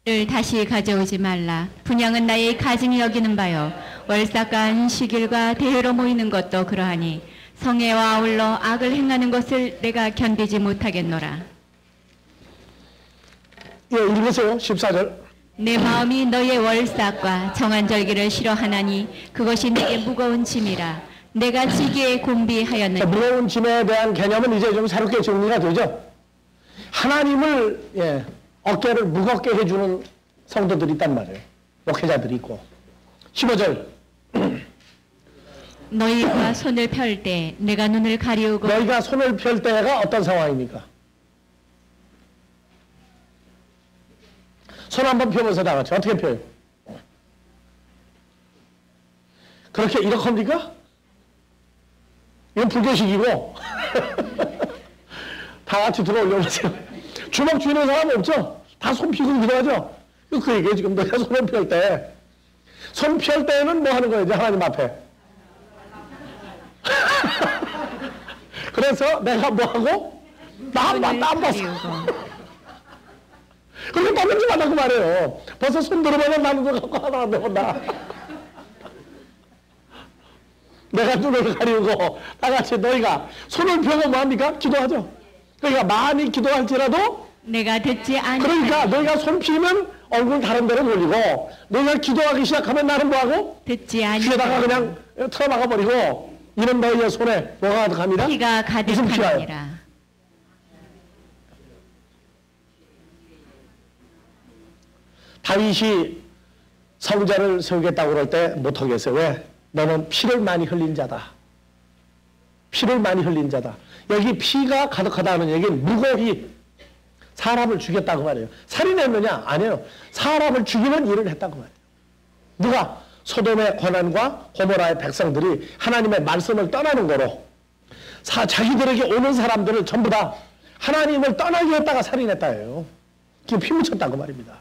를 다시 가져오지 말라. 분양은 나의 가증이 여기는 바요. 월삭간 시길과 대회로 모이는 것도 그러하니 성애와 아울러 악을 행하는 것을 내가 견디지 못하겠노라. 예, 읽으세요. 14절. 내 마음이 너의 월삭과 정한 절기를 싫어하나니 그것이 내게 무거운 짐이라. 내가 지기에 곤비하였느니. 무거운 짐에 대한 개념은 이제 좀 새롭게 정리가 되죠. 하나님을 어깨를 무겁게 해주는 성도들이 있단 말이에요. 목회자들이 있고. 15절. 너희가 손을 펼 때 내가 눈을 가리우고. 너희가 손을 펼 때가 어떤 상황입니까? 손 한번 펴보세요. 다 같이. 어떻게 펴요? 그렇게 이렇게 합니까? 이건 불교식이고. 다 같이 들어 올려보세요. 주먹 쥐는 사람 없죠? 다 손 펴고 기도하죠? 그 얘기예요. 지금 너희가 손을 펼 때. 손 펼 때는 뭐 하는 거예요? 이제 하나님 앞에. 그래서 내가 뭐 하고? 땀 봤어. 그렇게 떠들지 말라고 말해요. 벌써 손 들어보면 나는 거 갖고 하나 안 되본다. 내가 눈을 가리우고 다 같이 너희가 손을 펴고 뭐합니까? 기도하죠. 그러니까 많이 기도할지라도 내가 듣지 않으. 그러니까 너희가 손 피면 얼굴 다른 데로 돌리고 너희가 기도하기 시작하면 나는 뭐하고? 듣지 않으. 귀에다가 그냥 틀어막아 버리고 이는 너희의 손에 뭐가 가득합니다? 피가 가득하니라. 다윗이 성전을 세우겠다고 그럴 때 못하겠어요. 왜? 너는 피를 많이 흘린 자다. 피를 많이 흘린 자다. 여기 피가 가득하다는 얘기는 무고히 사람을 죽였다고 말해요. 살인했느냐? 아니에요. 사람을 죽이는 일을 했다고 말해요. 누가? 소돔의 고난과 고모라의 백성들이 하나님의 말씀을 떠나는 거로 자기들에게 오는 사람들을 전부 다 하나님을 떠나게 했다가 살인했다예요. 그게 피 묻혔다고 말입니다.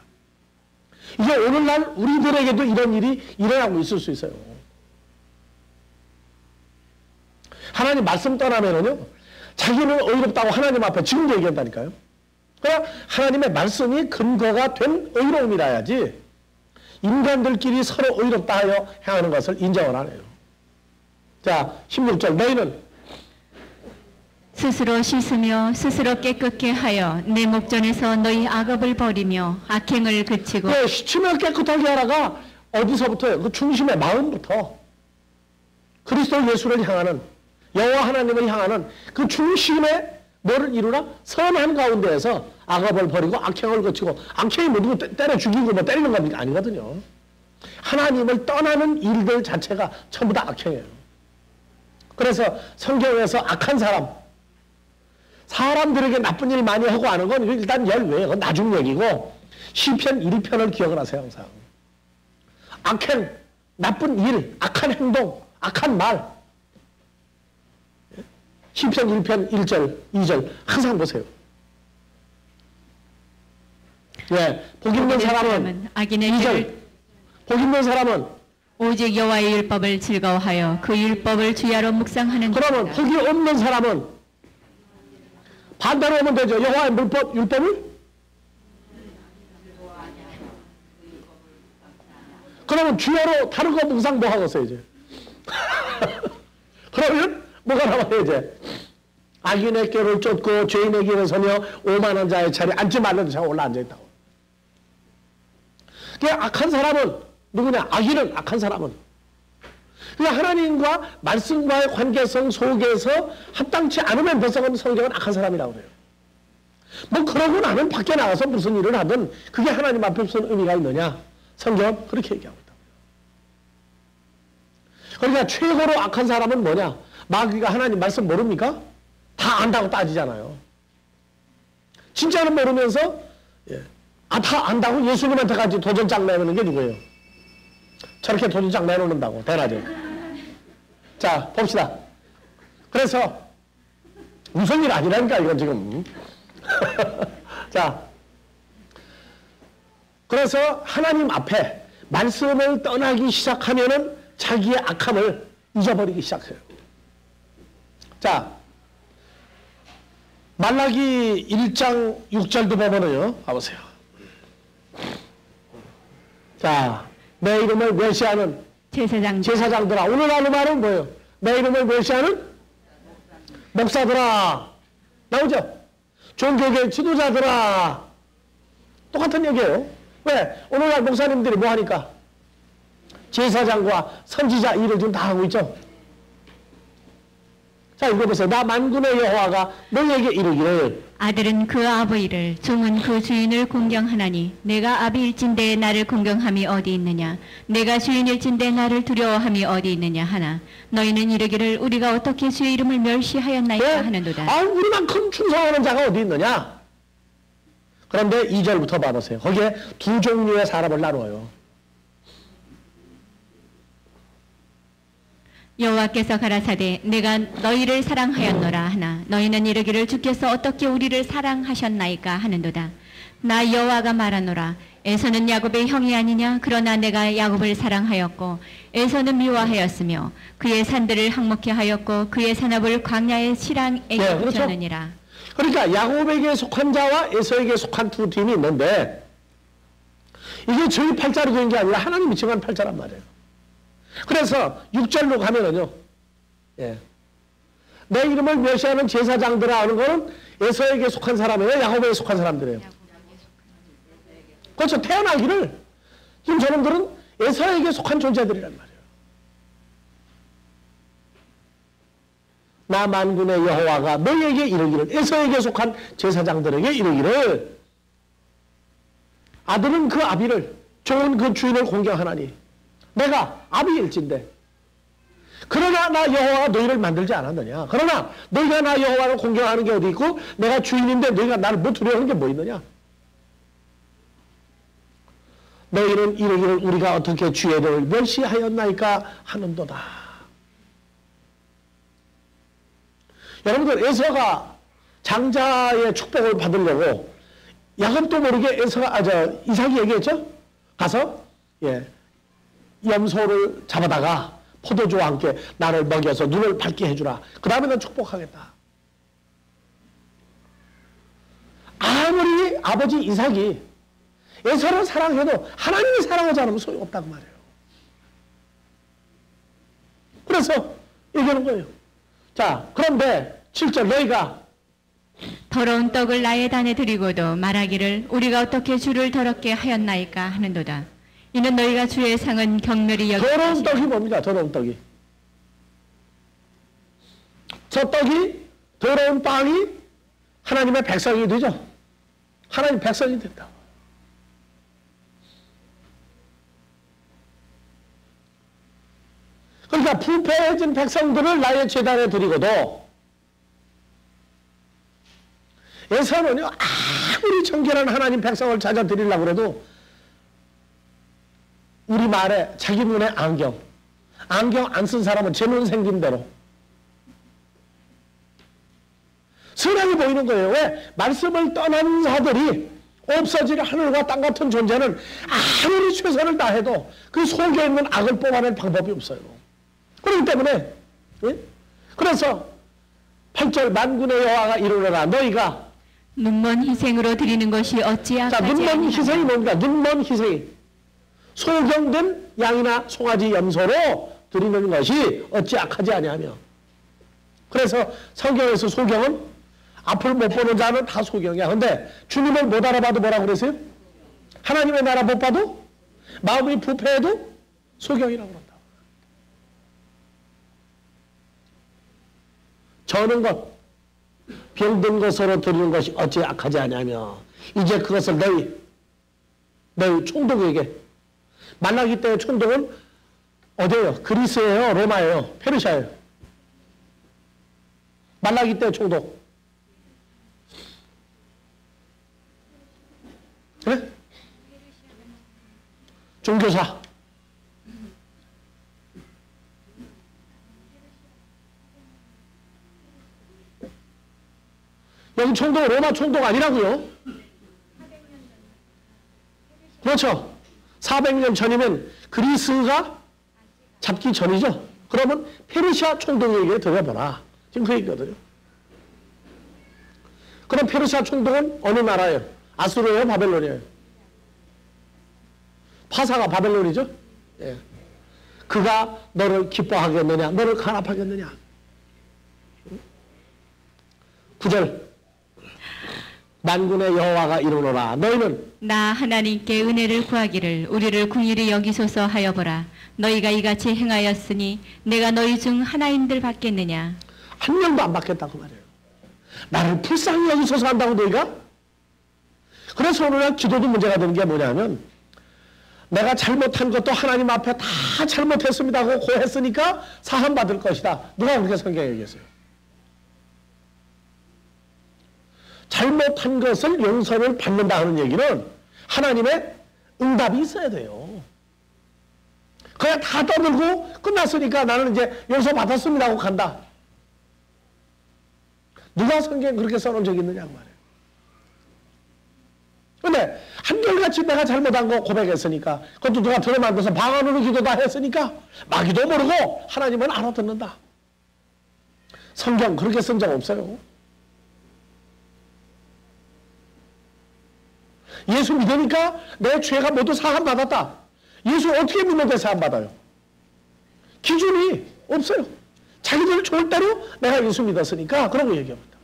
이게 오늘날 우리들에게도 이런 일이 일어나고 있을 수 있어요. 하나님 말씀 떠나면은요, 자기는 의롭다고 하나님 앞에 지금도 얘기한다니까요. 그러나 하나님의 말씀이 근거가 된 의로움이라야지 인간들끼리 서로 의롭다 하여 행하는 것을 인정을 안 해요. 자, 16절. 너희는 스스로 씻으며 스스로 깨끗게 하여 내 목전에서 너희 악업을 버리며 악행을 그치고. 네, 씻으며 깨끗하게 하라가 어디서부터요? 그 중심의 마음부터 그리스도 예수를 향하는 여호와 하나님을 향하는 그 중심에 뭐를 이루라? 선한 가운데에서 악업을 버리고 악행을 거치고. 악행이 뭐 누구 때려 죽이고 뭐 때리는 겁니까? 아니거든요. 하나님을 떠나는 일들 자체가 전부 다 악행이에요. 그래서 성경에서 악한 사람들에게 나쁜 일 많이 하고 하는 건 일단 열외예요. 그건 나중 얘기고 시편 1편을 기억을 하세요. 항상. 악행, 나쁜 일, 악한 행동, 악한 말. 시편 1편 1절, 2절 항상 보세요. 예, 복 있는 사람은 악인의 2절. 복 있는 사람은 오직 여호와의 율법을 즐거워하여 그 율법을 주야로 묵상하는. 그러면 복이 없는 사람은 반대로 하면 되죠. 여호와의 율법을 그러면 주야로 다른 거 묵상 뭐 하겠어요 이제. 그러면 뭐가 남아요 이제. 악인의 꾀를 쫓고 죄인의 길을 서며 오만한 자의 자리에 앉지 말라도 제가 올라 앉아있다고. 그 악한 사람은 누구냐? 악인은 악한 사람은 그냥 하나님과 말씀과의 관계성 속에서 합당치 않으면 벌써 성경은 악한 사람이라고 그래요. 뭐 그러고 나면 밖에 나가서 무슨 일을 하든 그게 하나님 앞에 무슨 의미가 있느냐? 성경은 그렇게 얘기하고 있다. 그러니까 최고로 악한 사람은 뭐냐? 마귀가 하나님 말씀 모릅니까? 다 안다고 따지잖아요. 진짜는 모르면서 다 안다고 예수님한테까지 도전장 내놓는 게 누구예요? 저렇게 도전장 내놓는다고 대낮에. 자, 봅시다. 그래서 무슨 일 아니라니까 이건 지금. 자, 그래서 하나님 앞에 말씀을 떠나기 시작하면은 자기의 악함을 잊어버리기 시작해요. 자, 말라기 1장 6절도 보면은요, 봐보세요. 자, 내 이름을 멸시하는 제사장들아. 오늘날 말은 뭐예요? 내 이름을 멸시하는 목사들아. 나오죠? 종교계 지도자들아. 똑같은 얘기예요. 왜? 오늘날 목사님들이 뭐 하니까? 제사장과 선지자 일을 지금 다 하고 있죠? 자, 읽어보세요. 나 만군의 여호와가 너희에게 이르기를 아들은 그 아버지를 종은 그 주인을 공경하나니 내가 아비일진대 나를 공경함이 어디 있느냐 내가 주인일진대 나를 두려워함이 어디 있느냐 하나 너희는 이르기를 우리가 어떻게 주의 이름을 멸시하였나이까 네? 하는도다. 아, 우리만큼 충성하는 자가 어디 있느냐? 그런데 2절부터 봐보세요. 거기에 두 종류의 사람을 나누어요. 여호와께서 가라사대 내가 너희를 사랑하였노라 하나 너희는 이르기를 주께서 어떻게 우리를 사랑하셨나이까 하는도다. 나 여호와가 말하노라 에서는 야곱의 형이 아니냐 그러나 내가 야곱을 사랑하였고 에서는 미워하였으며 그의 산들을 항목케 하였고 그의 산업을 광야의 실랑에게 붙였느니라. 그러니까 야곱에게 속한 자와 에서에게 속한 두 팀이 있는데 이게 저희 팔자로 된 게 아니라 하나님이 정한 팔자란 말이에요. 그래서 6절로 가면은요, 예. 내 이름을 멸시하는 제사장들아 하는 거는 에서에게 속한 사람이에요? 야곱에게 속한 사람들이에요? 그렇죠. 태어나기를 지금 저놈들은 에서에게 속한 존재들이란 말이에요. 나 만군의 여호와가 너희에게 이르기를 에서에게 속한 제사장들에게 이르기를 아들은 그 아비를 종은 그 주인을 공경하나니 내가 아비일진데 그러나 나 여호와가 너희를 만들지 않았느냐. 그러나 너희가 나 여호와를 공경하는 게 어디 있고 내가 주인인데 너희가 나를 못 두려워하는 게 뭐 있느냐. 너희는 이르기를 우리가 어떻게 주의 이름을 멸시하였나이까 하는도다. 여러분들 에서가 장자의 축복을 받으려고 야곱도 모르게 이삭이 얘기했죠. 가서 염소를 잡아다가 포도주와 함께 나를 먹여서 눈을 밝게 해주라. 그 다음에 난 축복하겠다. 아무리 아버지 이삭이 에서를 사랑해도 하나님이 사랑하지 않으면 소용없다고 말해요. 그래서 얘기하는 거예요. 자, 그런데 7절 너희가 더러운 떡을 나의 단에 드리고도 말하기를 우리가 어떻게 주를 더럽게 하였나이까 하는도다. 이는 너희가 주의 상은 경멸이 여기는 더러운 떡이 뭡니까? 더러운 떡이. 저 떡이 더러운 빵이 하나님의 백성이 되죠. 하나님 백성이 된다. 그러니까 부패해진 백성들을 나의 제단에 드리고도 에서는요 아무리 정결한 하나님 백성을 찾아 드리려고 해도 우리 말에 자기 눈에 안경 안 쓴 사람은 제 눈 생긴 대로 선하게 보이는 거예요. 왜? 말씀을 떠난 자들이 없어질 하늘과 땅 같은 존재는 아무리 최선을 다해도 그 속에 있는 악을 뽑아낼 방법이 없어요. 그렇기 때문에 그래서 8절 만군의 여호와가 이르노라 너희가 눈먼 희생으로 드리는 것이 어찌 악하지 자, 눈먼 아니하냐. 희생이 뭡니까? 눈먼 희생이 소경된 양이나 송아지 염소로 드리는 것이 어찌 악하지 아니하며. 그래서 성경에서 소경은 앞을 못 보는 자는 다 소경이야. 근데 주님을 못 알아봐도 뭐라고 그랬어요? 하나님의 나라 못 봐도 마음이 부패해도 소경이라고 그런다. 저는 것 병든 것으로 드리는 것이 어찌 악하지 아니하며 이제 그것을 너희 총독에게 말라기 때의 총독은 어디예요? 그리스예요? 로마예요? 페르시아예요? 말라기 때의 총독. 그래? 종교사. 여기 총독 로마 총독 아니라고요? 그렇죠. 400년 전이면 그리스가 잡기 전이죠. 그러면 페르시아 총독에게 들어보라. 지금 그 얘기거든요. 그럼 페르시아 총독은 어느 나라예요? 아수르예요? 바벨론이에요? 파사가 바벨론이죠. 예. 그가 너를 기뻐하겠느냐, 너를 간합하겠느냐. 9절 만군의 여호와가 이르노라 너희는 나 하나님께 은혜를 구하기를 우리를 궁일이 여기소서 하여 보라. 너희가 이같이 행하였으니 내가 너희 중 하나인들 받겠느냐. 한 명도 안 받겠다고 말이에요. 나를 불쌍히 여기소서 한다고 너희가? 그래서 오늘날 기도도 문제가 되는 게 뭐냐면 내가 잘못한 것도 하나님 앞에 다 잘못했습니다 하고 고했으니까 사함받을 것이다. 누가 그렇게 성경에 얘기했어요? 잘못한 것을 용서를 받는다 하는 얘기는 하나님의 응답이 있어야 돼요. 그냥 다 떠들고 끝났으니까 나는 이제 용서 받았습니다 하고 간다. 누가 성경에 그렇게 써놓은 적이 있느냐고 말이에요. 근데 한결같이 내가 잘못한 거 고백했으니까 그것도 누가 들어만들어서 방언으로 기도 다 했으니까 마귀도 모르고 하나님은 알아듣는다. 성경 그렇게 쓴 적 없어요. 예수 믿으니까 내 죄가 모두 사함받았다. 예수 어떻게 믿는데 사함받아요? 기준이 없어요. 자기들 좋을 대로 내가 예수 믿었으니까 그런 거 얘기합니다.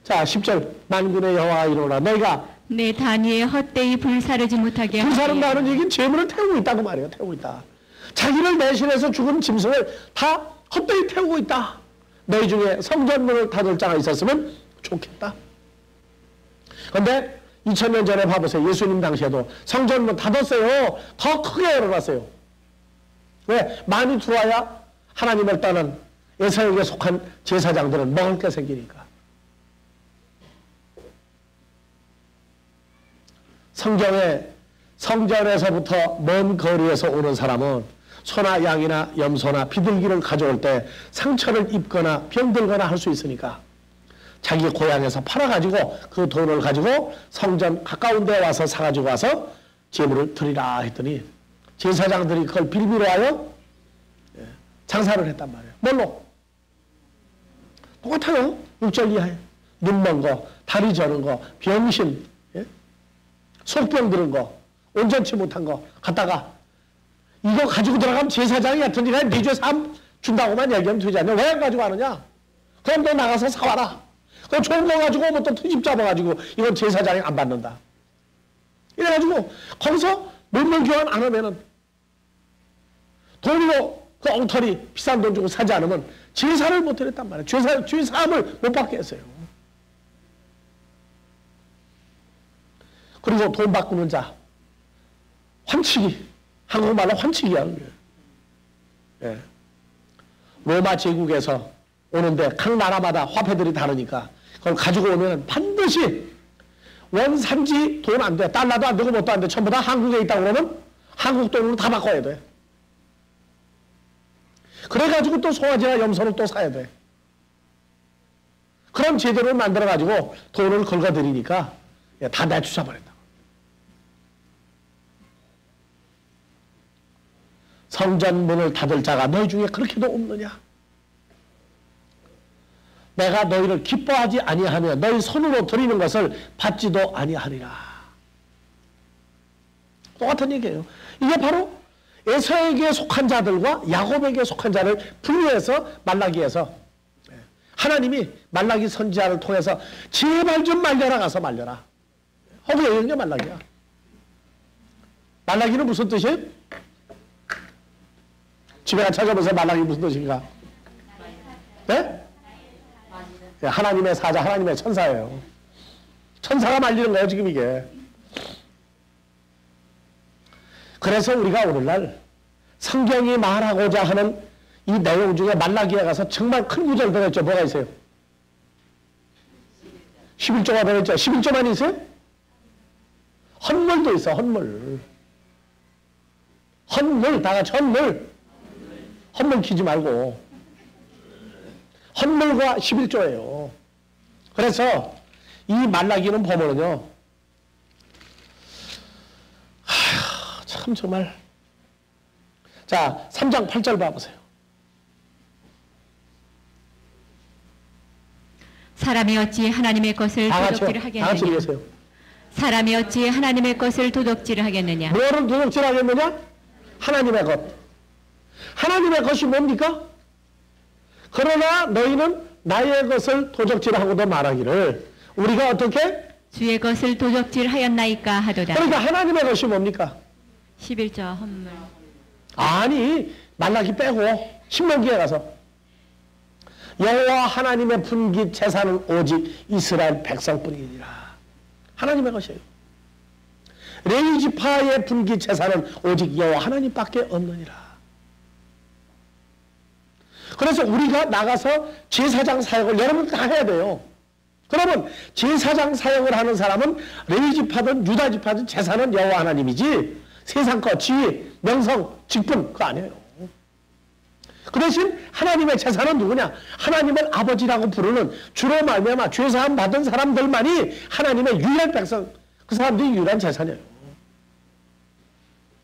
자 10절 만군의 여호와가 이르노라 너희가 내 단위에 헛되이 불사르지 못하게 불사른다는 얘기는 죄물을 태우고 있다고 말이에요. 태우고 있다. 자기를 대신해서 죽은 짐승을 다 헛되이 태우고 있다. 너희 중에 성전문을 닫을 자가 있었으면 좋겠다. 그런데 2000년 전에 봐보세요. 예수님 당시에도 성전문 닫았어요. 더 크게 열어놨어요. 왜? 많이 들어와야 하나님을 떠난 에서에게 속한 제사장들은 먹을 게 생기니까. 성경에 성전에서부터 먼 거리에서 오는 사람은 소나 양이나 염소나 비둘기를 가져올 때 상처를 입거나 병들거나 할 수 있으니까 자기 고향에서 팔아가지고 그 돈을 가지고 성전 가까운 데 와서 사가지고 와서 제물을 드리라 했더니 제사장들이 그걸 빌미로 하여 장사를 했단 말이에요. 뭘로? 똑같아요. 6절 이하에 눈 먼 거, 다리 저는 거, 병신, 속병 들은 거, 온전치 못한 거 갖다가 이거 가지고 들어가면 제사장이 같은 데가 네 죄 삼 준다고만 얘기하면 되지 않냐? 왜 안 가지고 하느냐? 그럼 너 나가서 사와라. 그럼 좋은 거 가지고 뭐 또 트집 잡아가지고 이건 제사장이 안 받는다. 이래가지고 거기서 물물 교환 안 하면은 돈으로 그 엉터리 비싼 돈 주고 사지 않으면 제사를 못 드렸단 말이에요. 죄 사함을 못 받게 했어요. 그리고 돈 바꾸는 자 환치기, 한국말로 환치기 하는 거예요. 예. 로마 제국에서 오는데 각 나라마다 화폐들이 다르니까 그걸 가지고 오면 반드시 원산지 돈 안 돼. 달러도 안 되고 뭣도 안 돼. 전부 다 한국에 있다고 그러면 한국 돈으로 다 바꿔야 돼. 그래가지고 또 송아지나 염소를 또 사야 돼. 그런 제도를 만들어가지고 돈을 긁어들이니까 다 내쫓아버린다. 성전 문을 닫을 자가 너희 중에 그렇게도 없느냐? 내가 너희를 기뻐하지 아니하며 너희 손으로 드리는 것을 받지도 아니하리라. 똑같은 얘기예요. 이게 바로 에서에게 속한 자들과 야곱에게 속한 자를 분류해서 말라기에서 하나님이 말라기 선지자를 통해서 제발 좀 말려라 가서 말려라. 허구에 이런 게 말라기야. 말라기는 무슨 뜻이에요? 집에 가 찾아보세요. 말라기 무슨 뜻인가? 네? 하나님의 사자, 하나님의 천사예요. 천사가 말리는 거예요, 지금 이게. 그래서 우리가 오늘날 성경이 말하고자 하는 이 내용 중에 말라기에 가서 정말 큰 구절 들어있죠. 뭐가 있어요? 11조가 들어있죠. 11조만 있어요? 헌물도 있어, 헌물. 헌물, 다 같이 헌물. 헌물 키지 말고. 헌물과 11조예요. 그래서 이 말라기는 보면은요, 참 정말. 자, 3장 8절 봐보세요. 사람이 어찌 하나님의 것을 다 같이 도둑질 하겠느냐. 읽으세요. 사람이 어찌 하나님의 것을 도둑질하겠느냐? 뭐를 도둑질하겠느냐? 하나님의 것. 하나님의 것이 뭡니까? 그러나 너희는 나의 것을 도적질하고도 말하기를 우리가 어떻게? 주의 것을 도적질하였나이까 하도다. 그러니까 하나님의 것이 뭡니까? 11조 헌물. 아니 말라기 빼고 신명기에 가서 여호와 하나님의 분깃 제사는 오직 이스라엘 백성뿐이니라. 하나님의 것이에요. 레위 지파의 분깃 제사는 오직 여호와 하나님밖에 없느니라. 그래서 우리가 나가서 제사장 사역을 여러분 다 해야 돼요. 그러면 제사장 사역을 하는 사람은 레위 지파든 유다 지파든 제사는 여호와 하나님이지 세상 것, 지위, 명성, 직분 그거 아니에요. 그 대신 하나님의 제사는 누구냐? 하나님을 아버지라고 부르는 주로 말미암아 죄사함 받은 사람들만이 하나님의 유일한 백성, 그 사람들이 유일한 제사녀예요.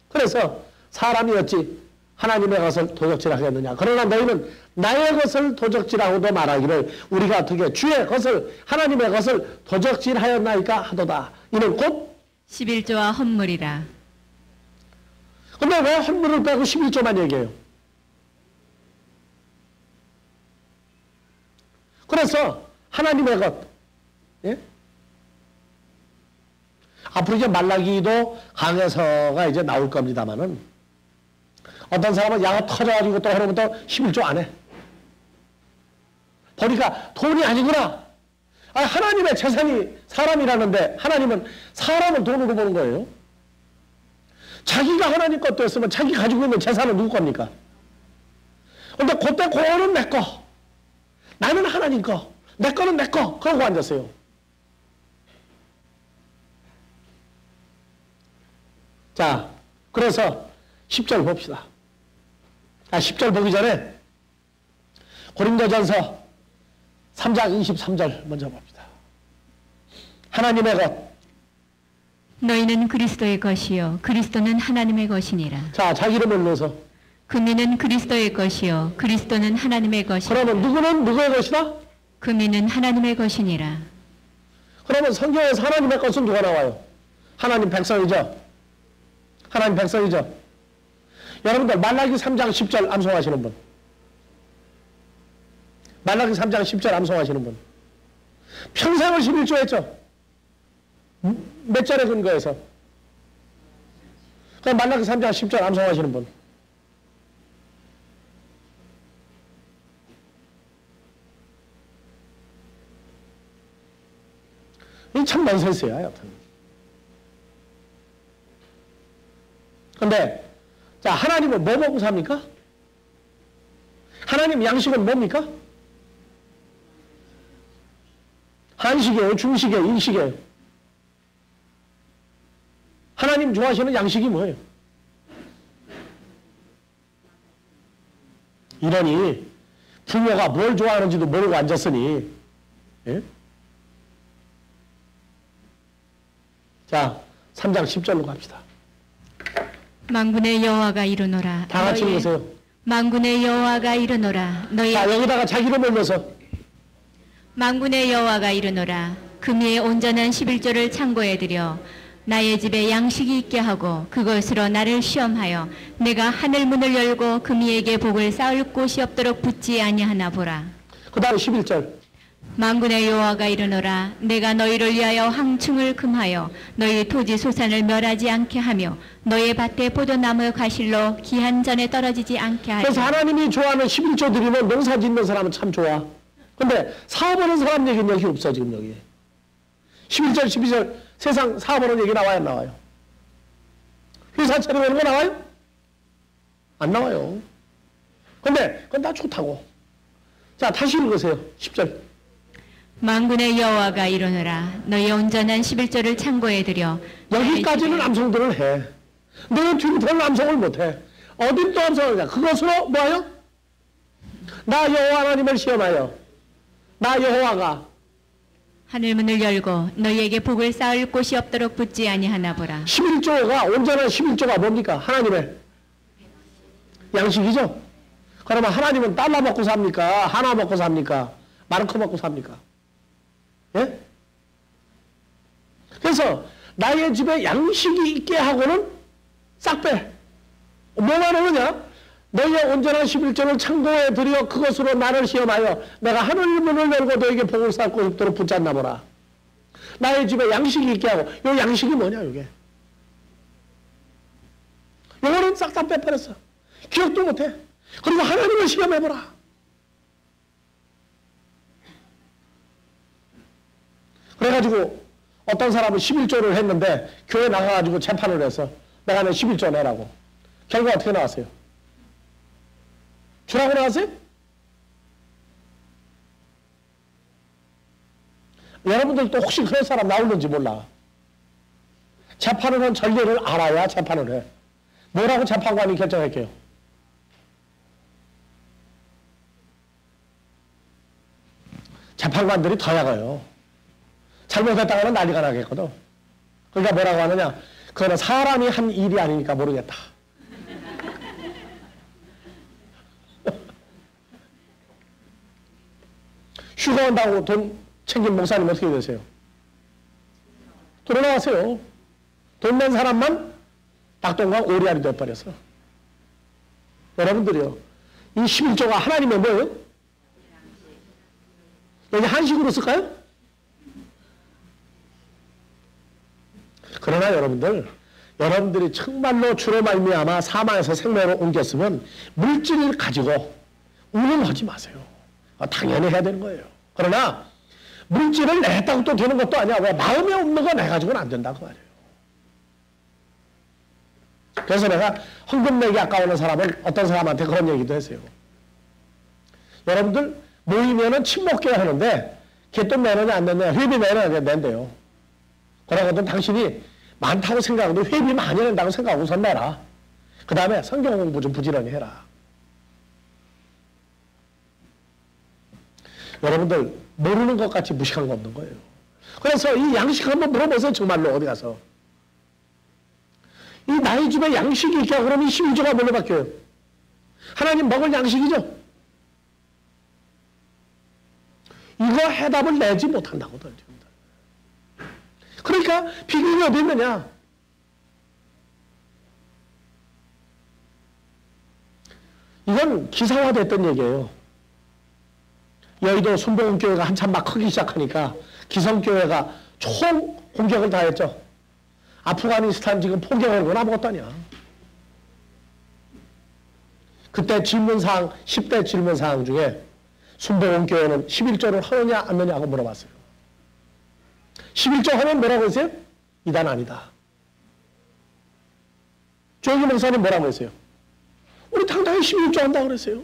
그래서 사람이 어찌 하나님의 것을 도적질하겠느냐? 그러나 너희는 나의 것을 도적질하고도 말하기를 우리가 어떻게 주의 것을 하나님의 것을 도적질하였나이까 하도다. 이는 곧 11조와 헌물이라. 근데 왜 헌물을 빼고 11조만 얘기해요? 그래서 하나님의 것, 예? 앞으로 이제 말라기도 강해서가 이제 나올 겁니다만은 어떤 사람은 야가 터져가지고 또 하루부터 11조 안 해. 보니까 돈이 아니구나. 아, 하나님의 재산이 사람이라는데 하나님은 사람을 돈으로 보는 거예요. 자기가 하나님 것도 했으면 자기 가지고 있는 재산은 누구 겁니까? 근데 그때 그거는 내 거. 나는 하나님 거. 내 거는 내 거. 그러고 앉았어요. 자, 그래서 10절 봅시다. 10절 보기 전에 고린도전서 3장 23절 먼저 봅시다. 하나님의 것. 너희는 그리스도의 것이요 그리스도는 하나님의 것이니라. 자, 자기 이름을 넣어서. 금이는 그리스도의 것이요 그리스도는 하나님의 것이니라. 그러면 누구는 누구의 것이다? 금이는 하나님의 것이니라. 그러면 성경에서 하나님의 것은 누가 나와요? 하나님 백성이죠. 하나님 백성이죠. 여러분들 말라기 3장 10절 암송하시는 분. 말라기 3장 10절 암송하시는 분. 평생을 11조 했죠. 몇 절에 근거해서? 그럼 말라기 3장 10절 암송하시는 분. 이 참 넌센스야, 여튼. 근데, 자, 하나님은 뭐 먹고 삽니까? 하나님 양식은 뭡니까? 한식이에요, 중식이에요, 일식이에요. 하나님 좋아하시는 양식이 뭐예요? 이러니 부모가 뭘 좋아하는지도 모르고 앉았으니, 예? 자, 3장 10절로 갑시다. 만군의 여호와가 이르노라. 다 같이 읽으세요. 만군의 여호와가 이르노라. 너희 자, 여기다가 자기 이름을 넣어서. 만군의 여호와가 이르노라. 금이의 온전한 11조를 창고에 들여 나의 집에 양식이 있게 하고 그것으로 나를 시험하여 내가 하늘 문을 열고 금이에게 복을 쌓을 곳이 없도록 붙지 아니하나 보라. 그 다음에 11절. 만군의 여호와가 이르노라. 내가 너희를 위하여 황충을 금하여 너희 토지 소산을 멸하지 않게 하며 너희 밭에 포도나무 가실로 기한 전에 떨어지지 않게 하리라. 그래서 하나님이 좋아하는 11조 드리면 농사 짓는 사람은 참 좋아. 근데 사업하는 사람 얘기는 여기 없어, 지금 여기. 11절, 12절 세상 사업하는 얘기 나와요, 안 나와요? 회사 차리는 거 나와요? 안 나와요. 근데 그건 다 좋다고. 자, 다시 읽으세요. 10절. 만군의 여호와가 이르노라. 너희 온전한 11조를 창고에 들여 여기까지는 암송들을 해. 너는 뒤부터는 암송을 못해. 어딘 또 암송을 해. 그것으로 뭐하여? 나 여호와 하나님을 시험하여 나 여호와가 하늘 문을 열고 너희에게 복을 쌓을 곳이 없도록 붙지 아니하나 보라. 11조가 온전한 11조가 뭡니까? 하나님의 양식이죠. 그러면 하나님은 달러 먹고 삽니까? 하나 먹고 삽니까? 마르크 먹고 삽니까? 예? 그래서 나의 집에 양식이 있게 하고는 싹 빼. 뭐만 하느냐? 너희의 온전한 11조를 창고에 들여 그것으로 나를 시험하여 내가 하늘 문을 열고 너에게 복을 쌓고 싶도록 붙잡나 보라. 나의 집에 양식이 있게 하고. 요 양식이 뭐냐 이게? 요거는 싹 다 빼버렸어. 기억도 못해. 그리고 하나님을 시험해보라. 그래가지고 어떤 사람은 11조를 했는데 교회 나가가지고 재판을 해서 내가 내 11조 내라고. 결과 어떻게 나왔어요? 주라고 나왔어요? 여러분들도 혹시 그런 사람 나오는지 몰라. 재판을 한 전례를 알아야 재판을 해. 뭐라고 재판관이 결정할게요? 재판관들이 더 약아요. 잘못했다가는 난리가 나겠거든. 그러니까 뭐라고 하느냐? 그거는 사람이 한 일이 아니니까 모르겠다. 휴가 온다고 돈 챙긴 목사님 어떻게 되세요? 돌아나왔어요. 돈 낸 사람만 낙동강 오리알이 되어버렸어. 여러분들이요. 이 11조가 하나님의 뭐예요? 여기 한식으로 쓸까요? 그러나 여러분들이 정말로 주로 말미암아 사망에서 생명으로 옮겼으면 물질을 가지고 운운하지 마세요. 당연히 해야 되는 거예요. 그러나 물질을 냈다고 또 되는 것도 아니야. 왜? 마음에 없는 거 내가지고는 안 된다고 말이에요. 그래서 내가 헌금 내기 아까워하는 사람은 어떤 사람한테 그런 얘기도 했어요. 여러분들 모이면은 친목교회 하는데 걔돈 내느냐 안 내느냐 회비 내느냐 낸대요. 그러거든 당신이 많다고 생각하고 회비 많이 낸다고 생각하고 우선 내라. 그 다음에 성경 공부 좀 부지런히 해라. 여러분들 모르는 것 같이 무식한 거 없는 거예요. 그래서 이 양식 한번 물어보세요. 정말로 어디 가서. 이 나의 집에 양식이 있게 그러면 11조가 뭘로 바뀌어요? 하나님 먹을 양식이죠. 이거 해답을 내지 못한다거든. 그러니까 비극이 어디 있느냐? 이건 기사화됐던 얘기예요. 여의도 순복음교회가 한참 막 크기 시작하니까 기성교회가 총 공격을 다 했죠. 아프가니스탄 지금 포격하는 건 아무것도 아니야. 그때 질문사항, 10대 질문사항 중에 순복음교회는 11조를 하느냐 안 하느냐고 물어봤어요. 11조 하면 뭐라고 했어요? 이단 아니다. 조영기 목사님 뭐라고 했어요? 우리 당당히 11조 한다고 그랬어요.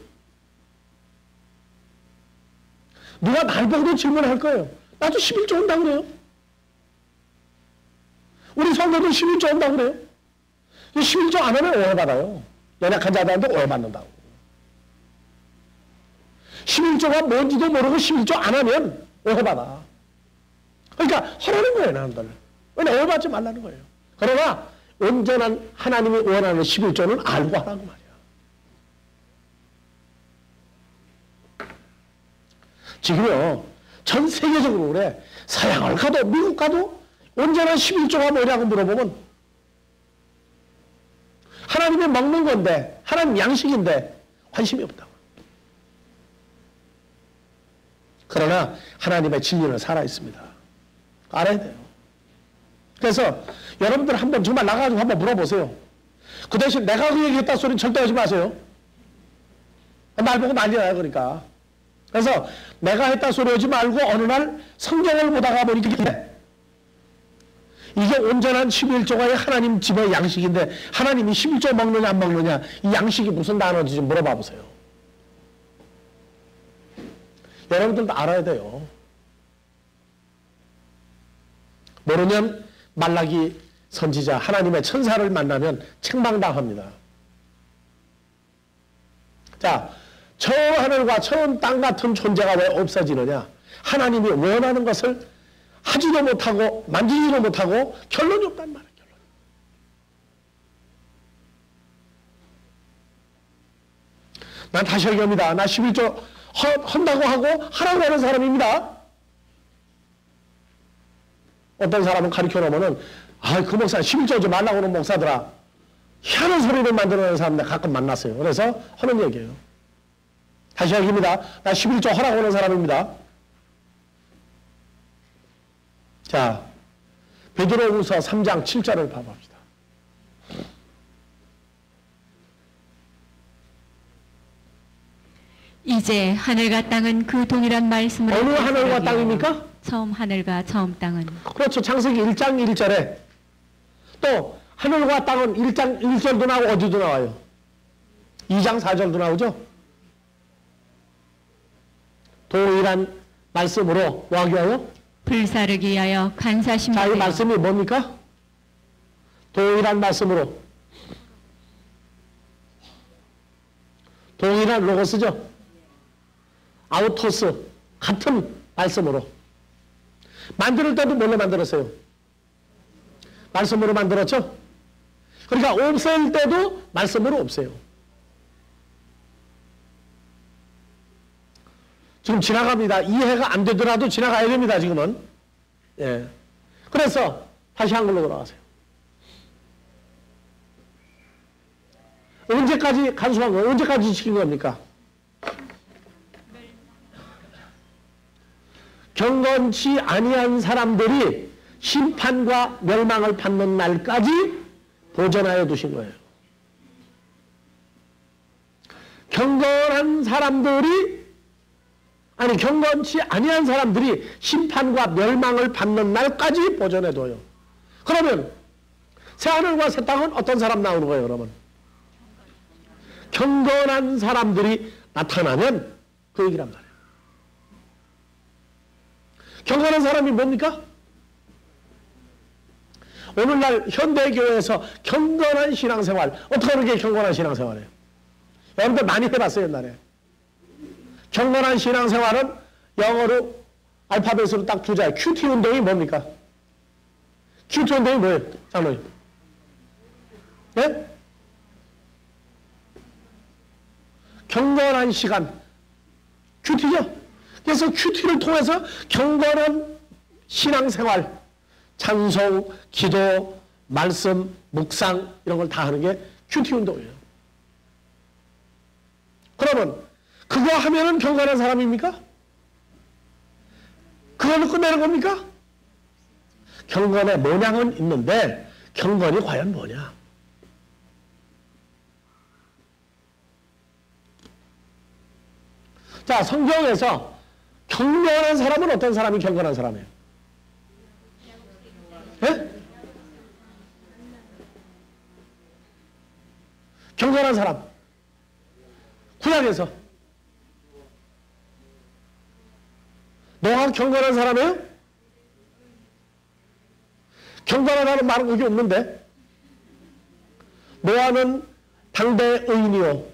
누가 날 보고도 질문할 거예요. 나도 11조 한다고 그래요. 우리 성도도 11조 한다고 그래요. 11조 안 하면 오해받아요. 연약한 자들한테 오해받는다고. 11조가 뭔지도 모르고 11조 안 하면 오해받아. 그러니까 하라는 거예요, 나름대로. 오해받지 말라는 거예요. 그러나 온전한 하나님이 원하는 11조는 알고 하라고 말이야. 지금요, 전 세계적으로 그래. 서양을 가도 미국 가도 온전한 11조가 뭐냐고 물어보면 하나님이 먹는 건데, 하나님 양식인데 관심이 없다고. 그러나 하나님의 진리는 살아있습니다. 알아야 돼요. 그래서 여러분들 한번 정말 나가가지고 한번 물어보세요. 그 대신 내가 그 얘기했다 소리는 절대 하지 마세요. 말 보고 난리 나요, 그러니까. 그래서 내가 했다 소리 하지 말고 어느 날 성경을 보다가 보니까 이게 온전한 11조가 하나님 집의 양식인데 하나님이 11조 먹느냐 안 먹느냐 이 양식이 무슨 단어인지 좀 물어봐 보세요. 여러분들도 알아야 돼요. 모르면 말라기 선지자 하나님의 천사를 만나면 책망당합니다. 자, 저 하늘과 저 땅 같은 존재가 왜 없어지느냐? 하나님이 원하는 것을 하지도 못하고 만지지도 못하고 결론이 없단 말이에요. 결론. 난 다시 얘기합니다. 나 11조 한다고 하고 하라고 하는 사람입니다. 어떤 사람은 가르쳐 놓으면은, 아, 그 목사 11조 좀 말라고 하는 목사들아. 희한한 소리를 만들어내는 사람 내가 가끔 만났어요. 그래서 하는 얘기예요. 다시 얘기입니다. 나 11조 하라고 하는 사람입니다. 자, 베드로후서 3장 7절을 봐봅시다. 이제 하늘과 땅은 그 동일한 말씀으로 어느 하늘과 땅입니까? 처음 하늘과 처음 땅은 그렇죠. 창세기 1장 1절에 또 하늘과 땅은 1장 1절도 나오고 어디도 나와요? 2장 4절도 나오죠? 동일한 말씀으로 뭐하기 위하여? 불사르기 위하여 간사심을 자, 이 내어 말씀이 뭡니까? 동일한 말씀으로. 동일한 로고스죠? 아우토스. 같은 말씀으로. 만들 때도 뭘로 만들었어요? 말씀으로 만들었죠? 그러니까 없앨 때도 말씀으로 없애요. 지금 지나갑니다. 이해가 안 되더라도 지나가야 됩니다, 지금은. 예. 그래서 다시 한글로 돌아가세요. 언제까지 간수한 거예요? 언제까지 지킨 겁니까? 경건치 아니한 사람들이 심판과 멸망을 받는 날까지 보존하여 두신 거예요. 경건치 아니한 사람들이 심판과 멸망을 받는 날까지 보존해둬요. 그러면 새하늘과 새 땅은 어떤 사람 나오는 거예요, 그러면? 경건한 사람들이 나타나면 그 얘기란 말이에요. 경건한 사람이 뭡니까? 오늘날 현대교회에서 경건한 신앙생활, 어떻게 그렇게 경건한 신앙생활이에요? 여러분들 많이 해봤어요, 옛날에. 경건한 신앙생활은 영어로 알파벳으로 딱 두 자예요. 큐티 운동이 뭡니까? 큐티 운동이 뭐예요? 장로님? 네? 경건한 시간. 큐티죠? 그래서 큐티를 통해서 경건한 신앙생활, 찬송, 기도, 말씀, 묵상 이런 걸 다 하는 게 큐티 운동이에요. 그러면 그거 하면은 경건한 사람입니까? 그걸로 끝내는 겁니까? 경건의 모양은 있는데 경건이 과연 뭐냐? 자, 성경에서 경건한 사람은 어떤 사람이 경건한 사람이에요? 예? 경건한 사람. 구약에서 노아가 경건한 사람이에요? 경건하다는 말은 그게 없는데 노아는 당대 의인이요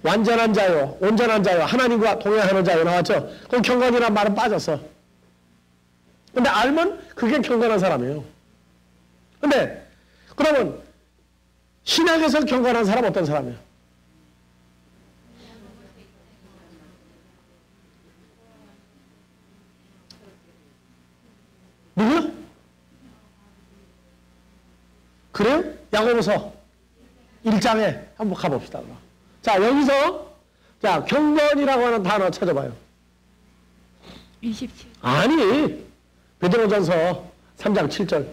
완전한 자요 온전한 자요 하나님과 동행하는 자요 나왔죠? 그럼 경건이라는 말은 빠졌어. 근데 알면 그게 경건한 사람이에요. 근데 그러면 신약에서 경건한 사람 어떤 사람이에요? 누구요? 그래요? 야고보서 1장에 한번 가봅시다. 자, 여기서 자, 경건이라고 하는 단어 찾아봐요. 27. 아니, 베드로전서 3장 7절.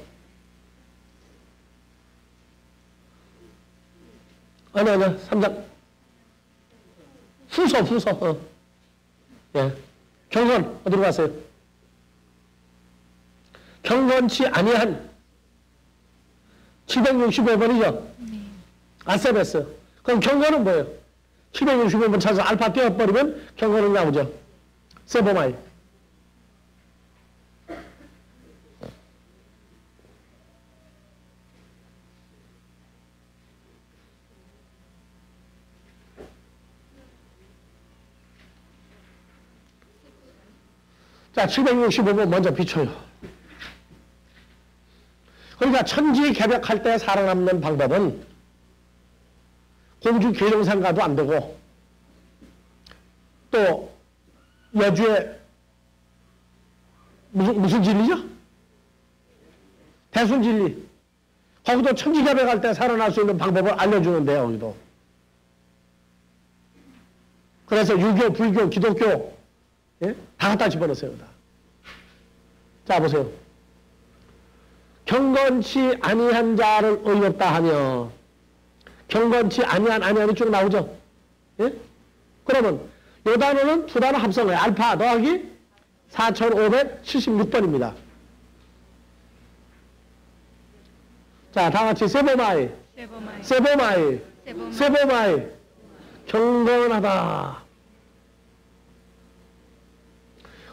아니, 3장. 후서. 예. 경건, 어디로 갔어요? 경건치 아니한 765번이죠? 네. 아세베스. 그럼 경건은 뭐예요? 765번 찾아서 알파 떼어버리면 경건은 나오죠. 세보마이. 자, 765번 먼저 비춰요. 그러니까 천지 개벽할 때 살아남는 방법은 공주 계룡상가도 안 되고 또 여주에 무슨 진리죠? 해순진리. 거기도 천지개벽 할 때 살아날 수 있는 방법을 알려주는데요, 여기도. 그래서 유교, 불교, 기독교, 예? 다 갖다 집어넣었어요, 여기다. 자, 보세요. 경건치 아니한 자를 의롭다 하며, 경건치 아니한이 쭉 나오죠? 예? 그러면, 요 단어는 두 단어 합성해요. 알파 더하기 4576번입니다. 자, 다 같이 세보마이. 경건하다.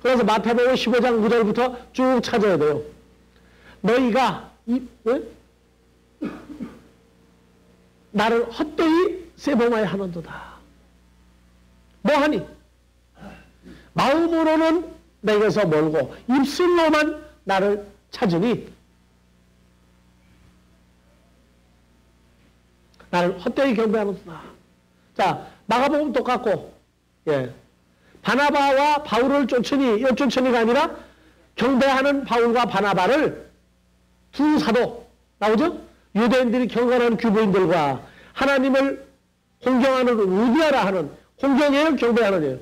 그래서 마태복음 15장 9절부터 쭉 찾아야 돼요. 너희가 나를 헛되이 세보마이 하는도다. 뭐하니? 마음으로는 내게서 멀고 입술로만 나를 찾으니 나를 헛되이 경배하는구나. 자, 마가복음 똑같고, 예. 바나바와 바울을 쫓으니, 이 쫓으니가 아니라 경배하는 바울과 바나바를 두 사도, 나오죠? 유대인들이 경건한 규보인들과 하나님을 공경하는 우디하라 하는, 공경이에요, 경배하는이에요?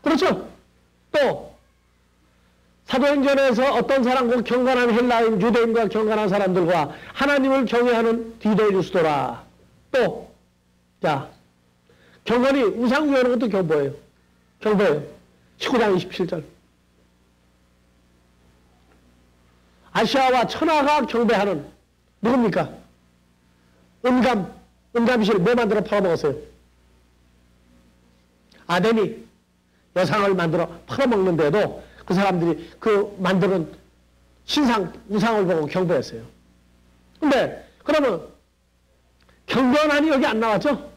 그렇죠? 또, 사도행전에서 어떤 사람과 경건한 헬라인, 유대인과 경건한 사람들과 하나님을 경외하는 디도 유스도라. 또, 자, 경건이 우상 구하는 것도 경보예요. 경보예요. 19장 27절. 아시아와 천하가 경배하는 누굽니까? 은감실 뭐 만들어 팔아먹었어요? 아덴이 여상을 만들어 팔아먹는데도 그 사람들이 그 만드는 신상, 우상을 보고 경배했어요. 근데 그러면 경건하니 여기 안 나왔죠?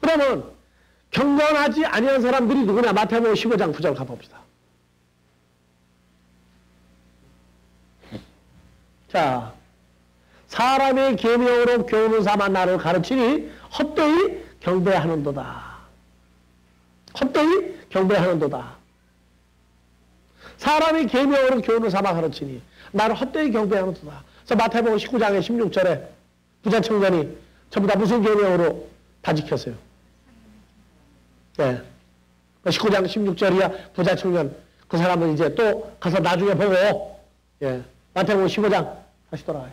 그러면 경건하지 아니한 사람들이 누구냐? 마태복음 15장 9절 가봅시다. 자, 사람의 계명으로 교훈을 삼아 나를 가르치니 헛되이 경배하는도다. 헛되이 경배하는도다. 사람의 계명으로 교훈을 삼아 가르치니 나를 헛되이 경배하는도다. 그래서 마태복음 19장의 16절에 부자 청년이 전부 다 무슨 계명으로 다 지켰어요? 네. 19장 16절이야 부자 청년. 그 사람은 이제 또 가서 나중에 보고, 예. 마태복음 15장 다시 돌아가요.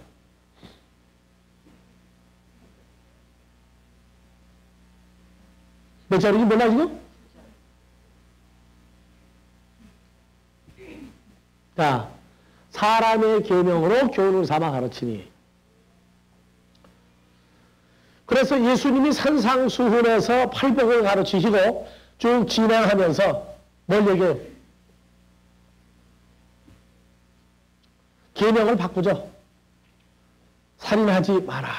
몇 절인지 몰라 지금? 자, 사람의 계명으로 교훈을 삼아 가르치니. 그래서 예수님이 산상수훈에서 팔복을 가르치시고 쭉 진행하면서 뭘 얘기해요? 계명을 바꾸죠. 살인하지 마라.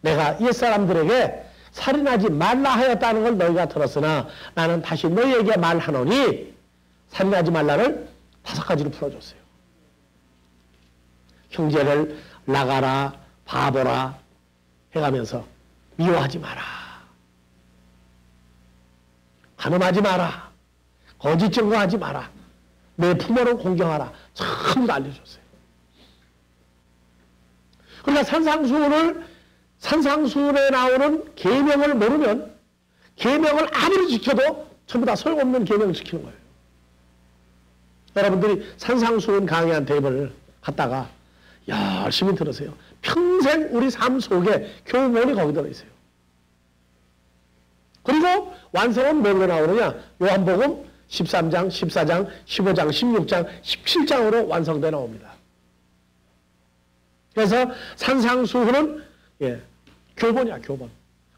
내가 옛사람들에게 살인하지 말라 하였다는 걸 너희가 들었으나 나는 다시 너희에게 말하노니 살인하지 말라를 5가지로 풀어줬어요. 형제를 나가라, 바보라 해가면서 미워하지 마라. 간음하지 마라. 거짓 증거하지 마라. 내 부모를 공경하라. 전부 다 알려줬어요. 그러니까 산상수훈에 나오는 계명을 모르면 계명을 아무리 지켜도 전부 다 소용없는 계명을 지키는 거예요. 여러분들이 산상수훈 강의 테이블을 갖다가 열심히 들으세요. 평생 우리 삶 속에 교훈이 거기 들어있어요. 그리고 완성은 뭘로 나오느냐? 요한복음 13장, 14장, 15장, 16장, 17장으로 완성되어 나옵니다. 그래서 산상수훈은 교본이야, 교본.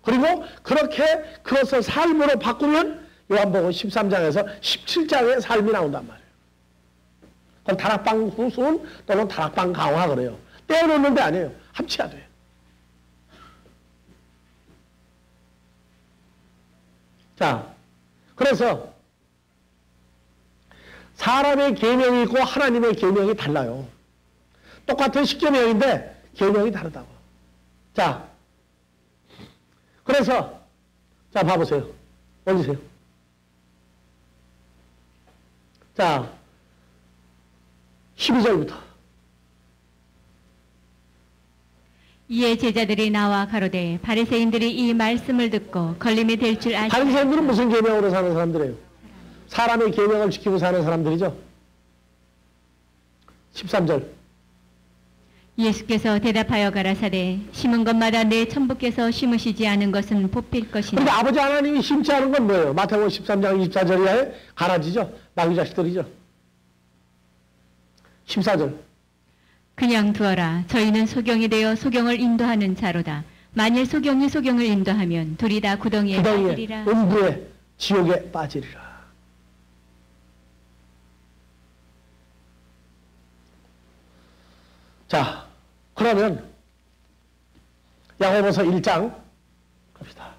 그리고 그렇게 그것을 삶으로 바꾸면 요한복음 13장에서 17장의 삶이 나온단 말이에요. 그건 다락방 후수훈 또는 다락방 강화 그래요. 떼어놓는 데 아니에요. 합쳐야 돼요. 자, 그래서 사람의 계명이 있고 하나님의 계명이 달라요. 똑같은 십계명인데 계명이 다르다고. 자, 그래서 자 봐보세요. 올리세요. 자, 12절부터. 이에 제자들이 나와 가로되 바리새인들이 이 말씀을 듣고 걸림이 될 줄 아시. 바리새인들은 무슨 계명으로 사는 사람들이에요? 사람의 계명을 지키고 사는 사람들이죠. 13절. 예수께서 대답하여 가라사대 심은 것마다 내 천부께서 심으시지 않은 것은 뽑힐 것이니. 근데 아버지 하나님이 심지 않은 건 뭐예요? 마태복음 13장 24절에 가라지죠. 마귀 자식들이죠. 14절. 그냥 두어라. 저희는 소경이 되어 소경을 인도하는 자로다. 만일 소경이 소경을 인도하면 둘이 다 구덩이에 빠지리라. 음부에 지옥에 빠지리라. 자, 그러면 야고보서 1장 갑시다.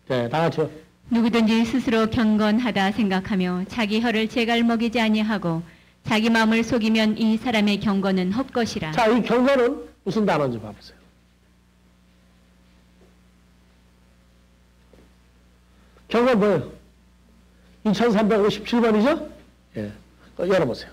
네, 다 같이요. 누구든지 스스로 경건하다 생각하며 자기 혀를 제갈 먹이지 아니하고 자기 마음을 속이면 이 사람의 경건은 헛것이라. 자, 이 경건은 무슨 단어인지 봐보세요. 경건 뭐예요? 2357번이죠? 예. 열어보세요.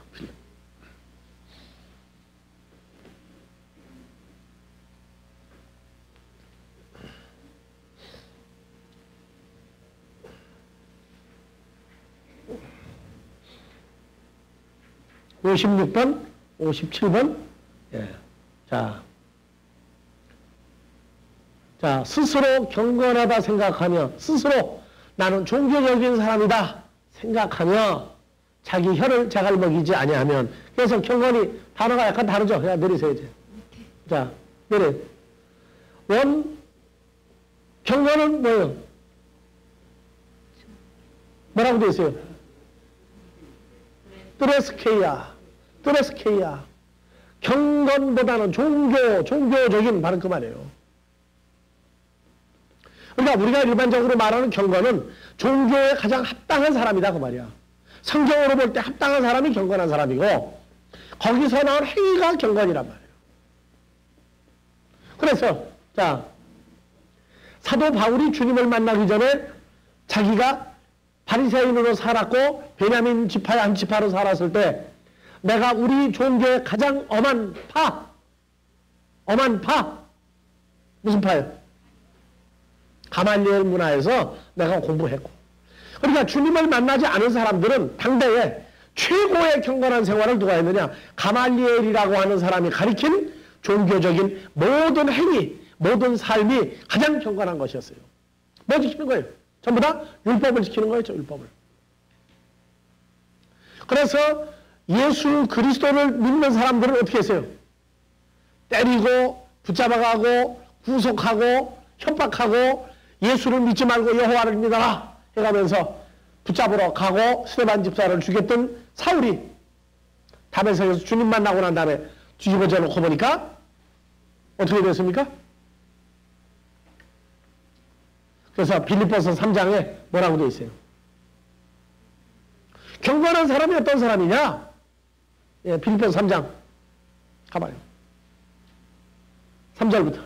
56번, 57번. 예. 자, 스스로 경건하다 생각하며, 스스로 나는 종교적인 사람이다 생각하며, 자기 혀를 제갈 먹이지 아니하면. 그래서 경건이 단어가 약간 다르죠. 그냥 내리세요, 이제. 자, 내려. 경건은 뭐예요? 뭐라고 되어 있어요? 뜨레스케이아. 경건보다는 종교적인 바로 그 말이에요. 그러니까 우리가 일반적으로 말하는 경건은 종교에 가장 합당한 사람이다 그 말이야. 성경으로 볼 때 합당한 사람이 경건한 사람이고 거기서 나온 행위가 경건이란 말이에요. 그래서 자, 사도 바울이 주님을 만나기 전에 자기가 바리새인으로 살았고 베냐민 지파의 한 지파로 살았을 때 내가 우리 종교의 가장 엄한 파 무슨 파예요? 가말리엘 문화에서 내가 공부했고, 그러니까 주님을 만나지 않은 사람들은 당대에 최고의 경건한 생활을 누가 했느냐? 가말리엘이라고 하는 사람이 가리킨 종교적인 모든 행위, 모든 삶이 가장 경건한 것이었어요. 뭐 지키는 거예요? 전부 다 율법을 지키는 거였죠, 율법을. 그래서 예수 그리스도를 믿는 사람들은 어떻게 했어요? 때리고 붙잡아가고 구속하고 협박하고 예수를 믿지 말고 여호와를 믿어라 해가면서 붙잡으러 가고 스데반 집사를 죽였던 사울이 다메섹에서 주님 만나고 난 다음에 뒤집어져 놓고 보니까 어떻게 됐습니까? 그래서 빌립보서 3장에 뭐라고 되어 있어요? 경건한 사람이 어떤 사람이냐? 예, 빌립보서 3장 가봐요. 3절부터.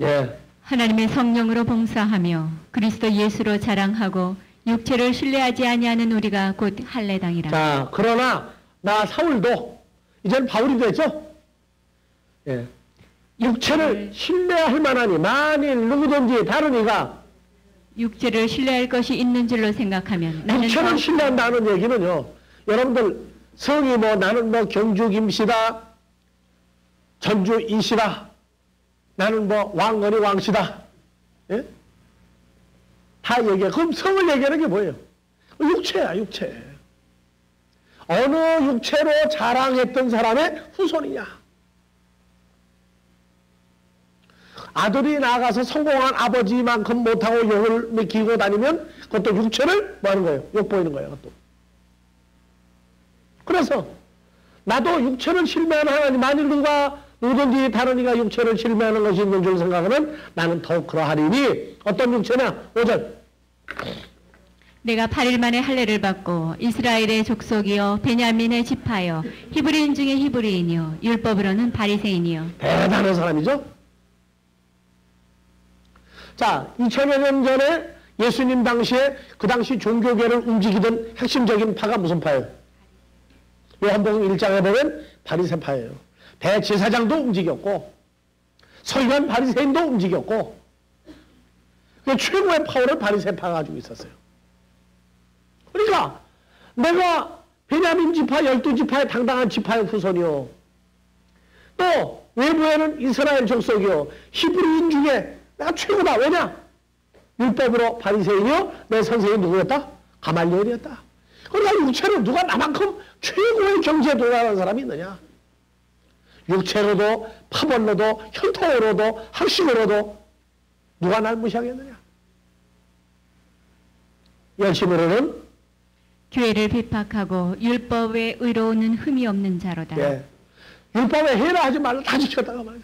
예. 하나님의 성령으로 봉사하며 그리스도 예수로 자랑하고 육체를 신뢰하지 아니하는 우리가 곧 할례당이라. 자, 그러나 나 사울도 이제는 바울이 됐죠? 예. 육체를 신뢰할 만하니 만일 누구든지 다른 이가 육체를 신뢰할 것이 있는 줄로 생각하면 나는 육체를 신뢰한다는 얘기는요, 여러분들 성이 뭐 나는 뭐 경주 김씨다, 전주 이씨다, 나는 뭐 왕건이 왕씨다, 예? 다 얘기해. 그럼 성을 얘기하는 게 뭐예요? 육체야, 육체. 어느 육체로 자랑했던 사람의 후손이냐? 아들이 나가서 성공한 아버지만큼 못하고 욕을 먹이고 다니면 그것도 육체를 뭐 하는 거예요? 욕보이는 거예요, 그것도. 그래서 나도 육체를 실매하는 하나님, 만일 누구든지 다른 이가 육체를 실매하는 것이 있는 줄 생각하면 나는 더욱 그러하리니. 어떤 육체냐? 5절. 내가 8일 만에 할례를 받고 이스라엘의 족속이요 베냐민의 지파요 히브리인 중에 히브리인이요 율법으로는 바리새인이요. 대단한 사람이죠? 자, 2000여 년 전에 예수님 당시에 그 당시 종교계를 움직이던 핵심적인 파가 무슨 파예요? 요한복음 1장에 보면 바리새파예요. 대제사장도 움직였고 서기관 바리새인도 움직였고 최고의 파워를 바리새파가 가지고 있었어요. 그러니까 내가 베냐민 지파 12지파의 당당한 지파의 후손이요. 또 외부에는 이스라엘 족속이요. 히브리인 중에 내가 최고다. 왜냐? 율법으로 바리새인이요. 내 선생이 누구였다? 가말리엘이었다. 그러니까 육체로 누가 나만큼 최고의 경지에 도달하는 사람이 있느냐? 육체로도 파벌로도 혈통으로도 학식으로도 누가 날 무시하겠느냐? 열심으로는 교회를 비박하고 율법에 의로우는 흠이 없는 자로다. 예. 율법에 해라 하지 말라 다 지켰다가 말이야.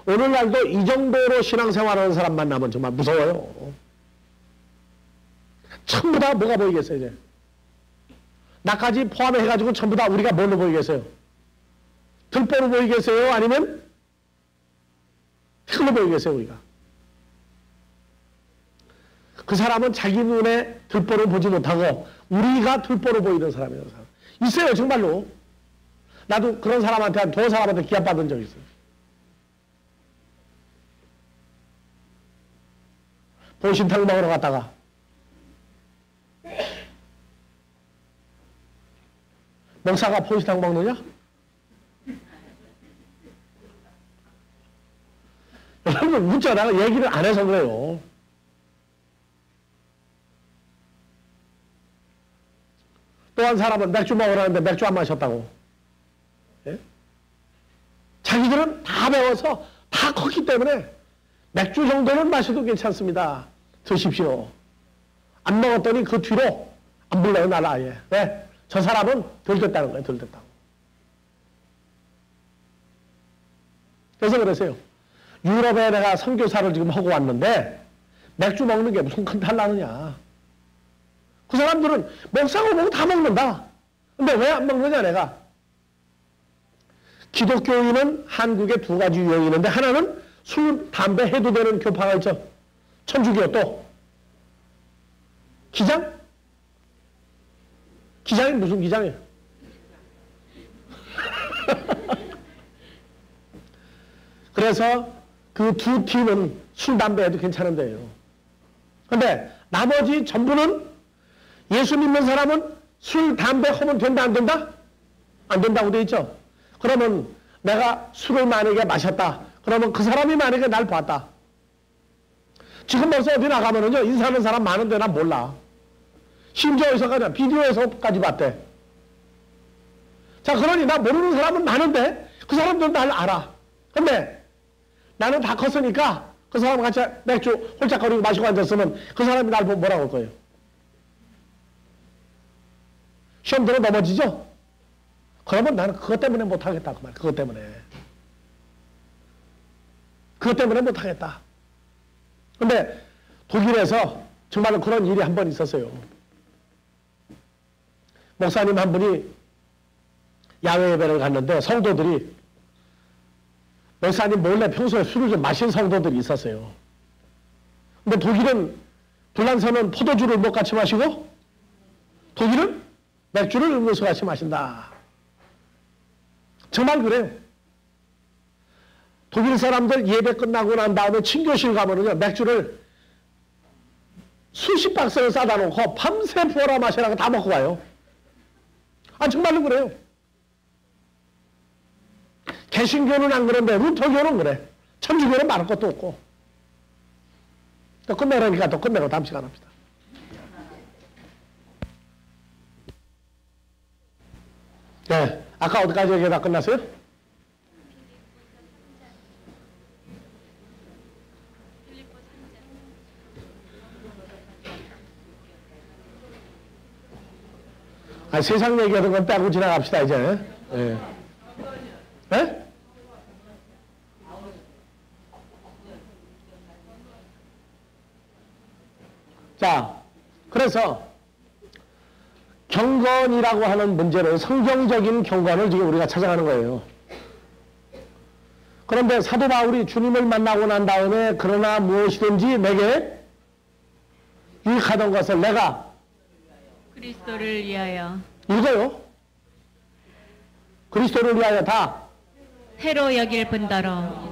오늘날도 이 정도로 신앙생활하는 사람 만나면 정말 무서워요. 전부 다 뭐가 보이겠어요, 이제? 나까지 포함해가지고 전부 다 우리가 뭘로 보이겠어요? 들보로 보이겠어요? 아니면 흙으로 보이겠어요, 우리가? 그 사람은 자기 눈에 들보를 보지 못하고 우리가 들보로 보이는 사람이에요. 있어요, 정말로. 나도 그런 사람한테 한 두어 사람한테 기합받은 적이 있어요. 보신탕 먹으러 갔다가 목사가 보신탕 먹느냐? 여러분 문자 내가 얘기를 안 해서 그래요. 또 한 사람은 맥주 먹으라는데 맥주 안 마셨다고. 예? 자기들은 다 배워서 다 컸기 때문에 맥주 정도는 마셔도 괜찮습니다. 드십시오. 안 먹었더니 그 뒤로 안 불러요, 날 아예. 왜? 저 사람은 덜 됐다는 거예요, 덜 됐다고. 그래서 그러세요. 유럽에 내가 선교사를 지금 하고 왔는데 맥주 먹는 게 무슨 큰 탈라느냐. 그 사람들은 목사고 뭐고 다 먹는다. 근데 왜 안 먹느냐, 내가. 기독교인은 한국에 두 가지 유형이 있는데 하나는 술, 담배 해도 되는 교파가 있죠. 천주교 또. 기장? 기장이 무슨 기장이에요? 그래서 그 두 팀은 술, 담배 해도 괜찮은데요. 근데 나머지 전부는 예수 믿는 사람은 술, 담배 하면 된다, 안 된다? 안 된다고 돼 있죠. 그러면 내가 술을 만약에 마셨다. 그러면 그 사람이 만약에 날 봤다. 지금 벌써 어디 나가면은요, 인사하는 사람 많은데 난 몰라. 심지어 어디서까지, 비디오에서까지 봤대. 자, 그러니 나 모르는 사람은 많은데 그 사람들 날 알아. 근데 나는 다 컸으니까 그 사람 같이 맥주 홀짝거리고 마시고 앉았으면 그 사람이 날 보고 뭐라고 할 거예요? 시험 들어 넘어지죠? 그러면 나는 그것 때문에 못하겠다. 그 말. 그것 때문에. 그것 때문에 못하겠다. 근데 독일에서 정말로 그런 일이 한 번 있었어요. 목사님 한 분이 야외 예배를 갔는데 성도들이 목사님 몰래 평소에 술을 좀 마신 성도들이 있었어요. 근데 독일은 불란서는 포도주를 못 같이 마시고 독일은 맥주를 음료수 같이 마신다. 정말 그래요. 독일 사람들 예배 끝나고 난 다음에 친교실 가면은요, 맥주를 수십 박스를 싸다 놓고 밤새 부어라 마시라고 다 먹고 가요. 아, 정말로 그래요. 개신교는 안 그런데 루터교는 그래. 천주교는 말할 것도 없고. 또 끝내라니까 또 끝내고 다음 시간 합시다. 네, 아까 어디까지 얘기가 다 끝났어요? 아, 세상 얘기하는 건 빼고 지나갑시다, 이제. 네. 네? 자, 그래서 경건이라고 하는 문제는 성경적인 경건을 지금 우리가 찾아가는 거예요. 그런데 사도 바울이 주님을 만나고 난 다음에 그러나 무엇이든지 내게 유익하던 것을 내가 그리스도를 위하여 읽어요. 그리스도를 위하여 다 해로 여길 뿐더러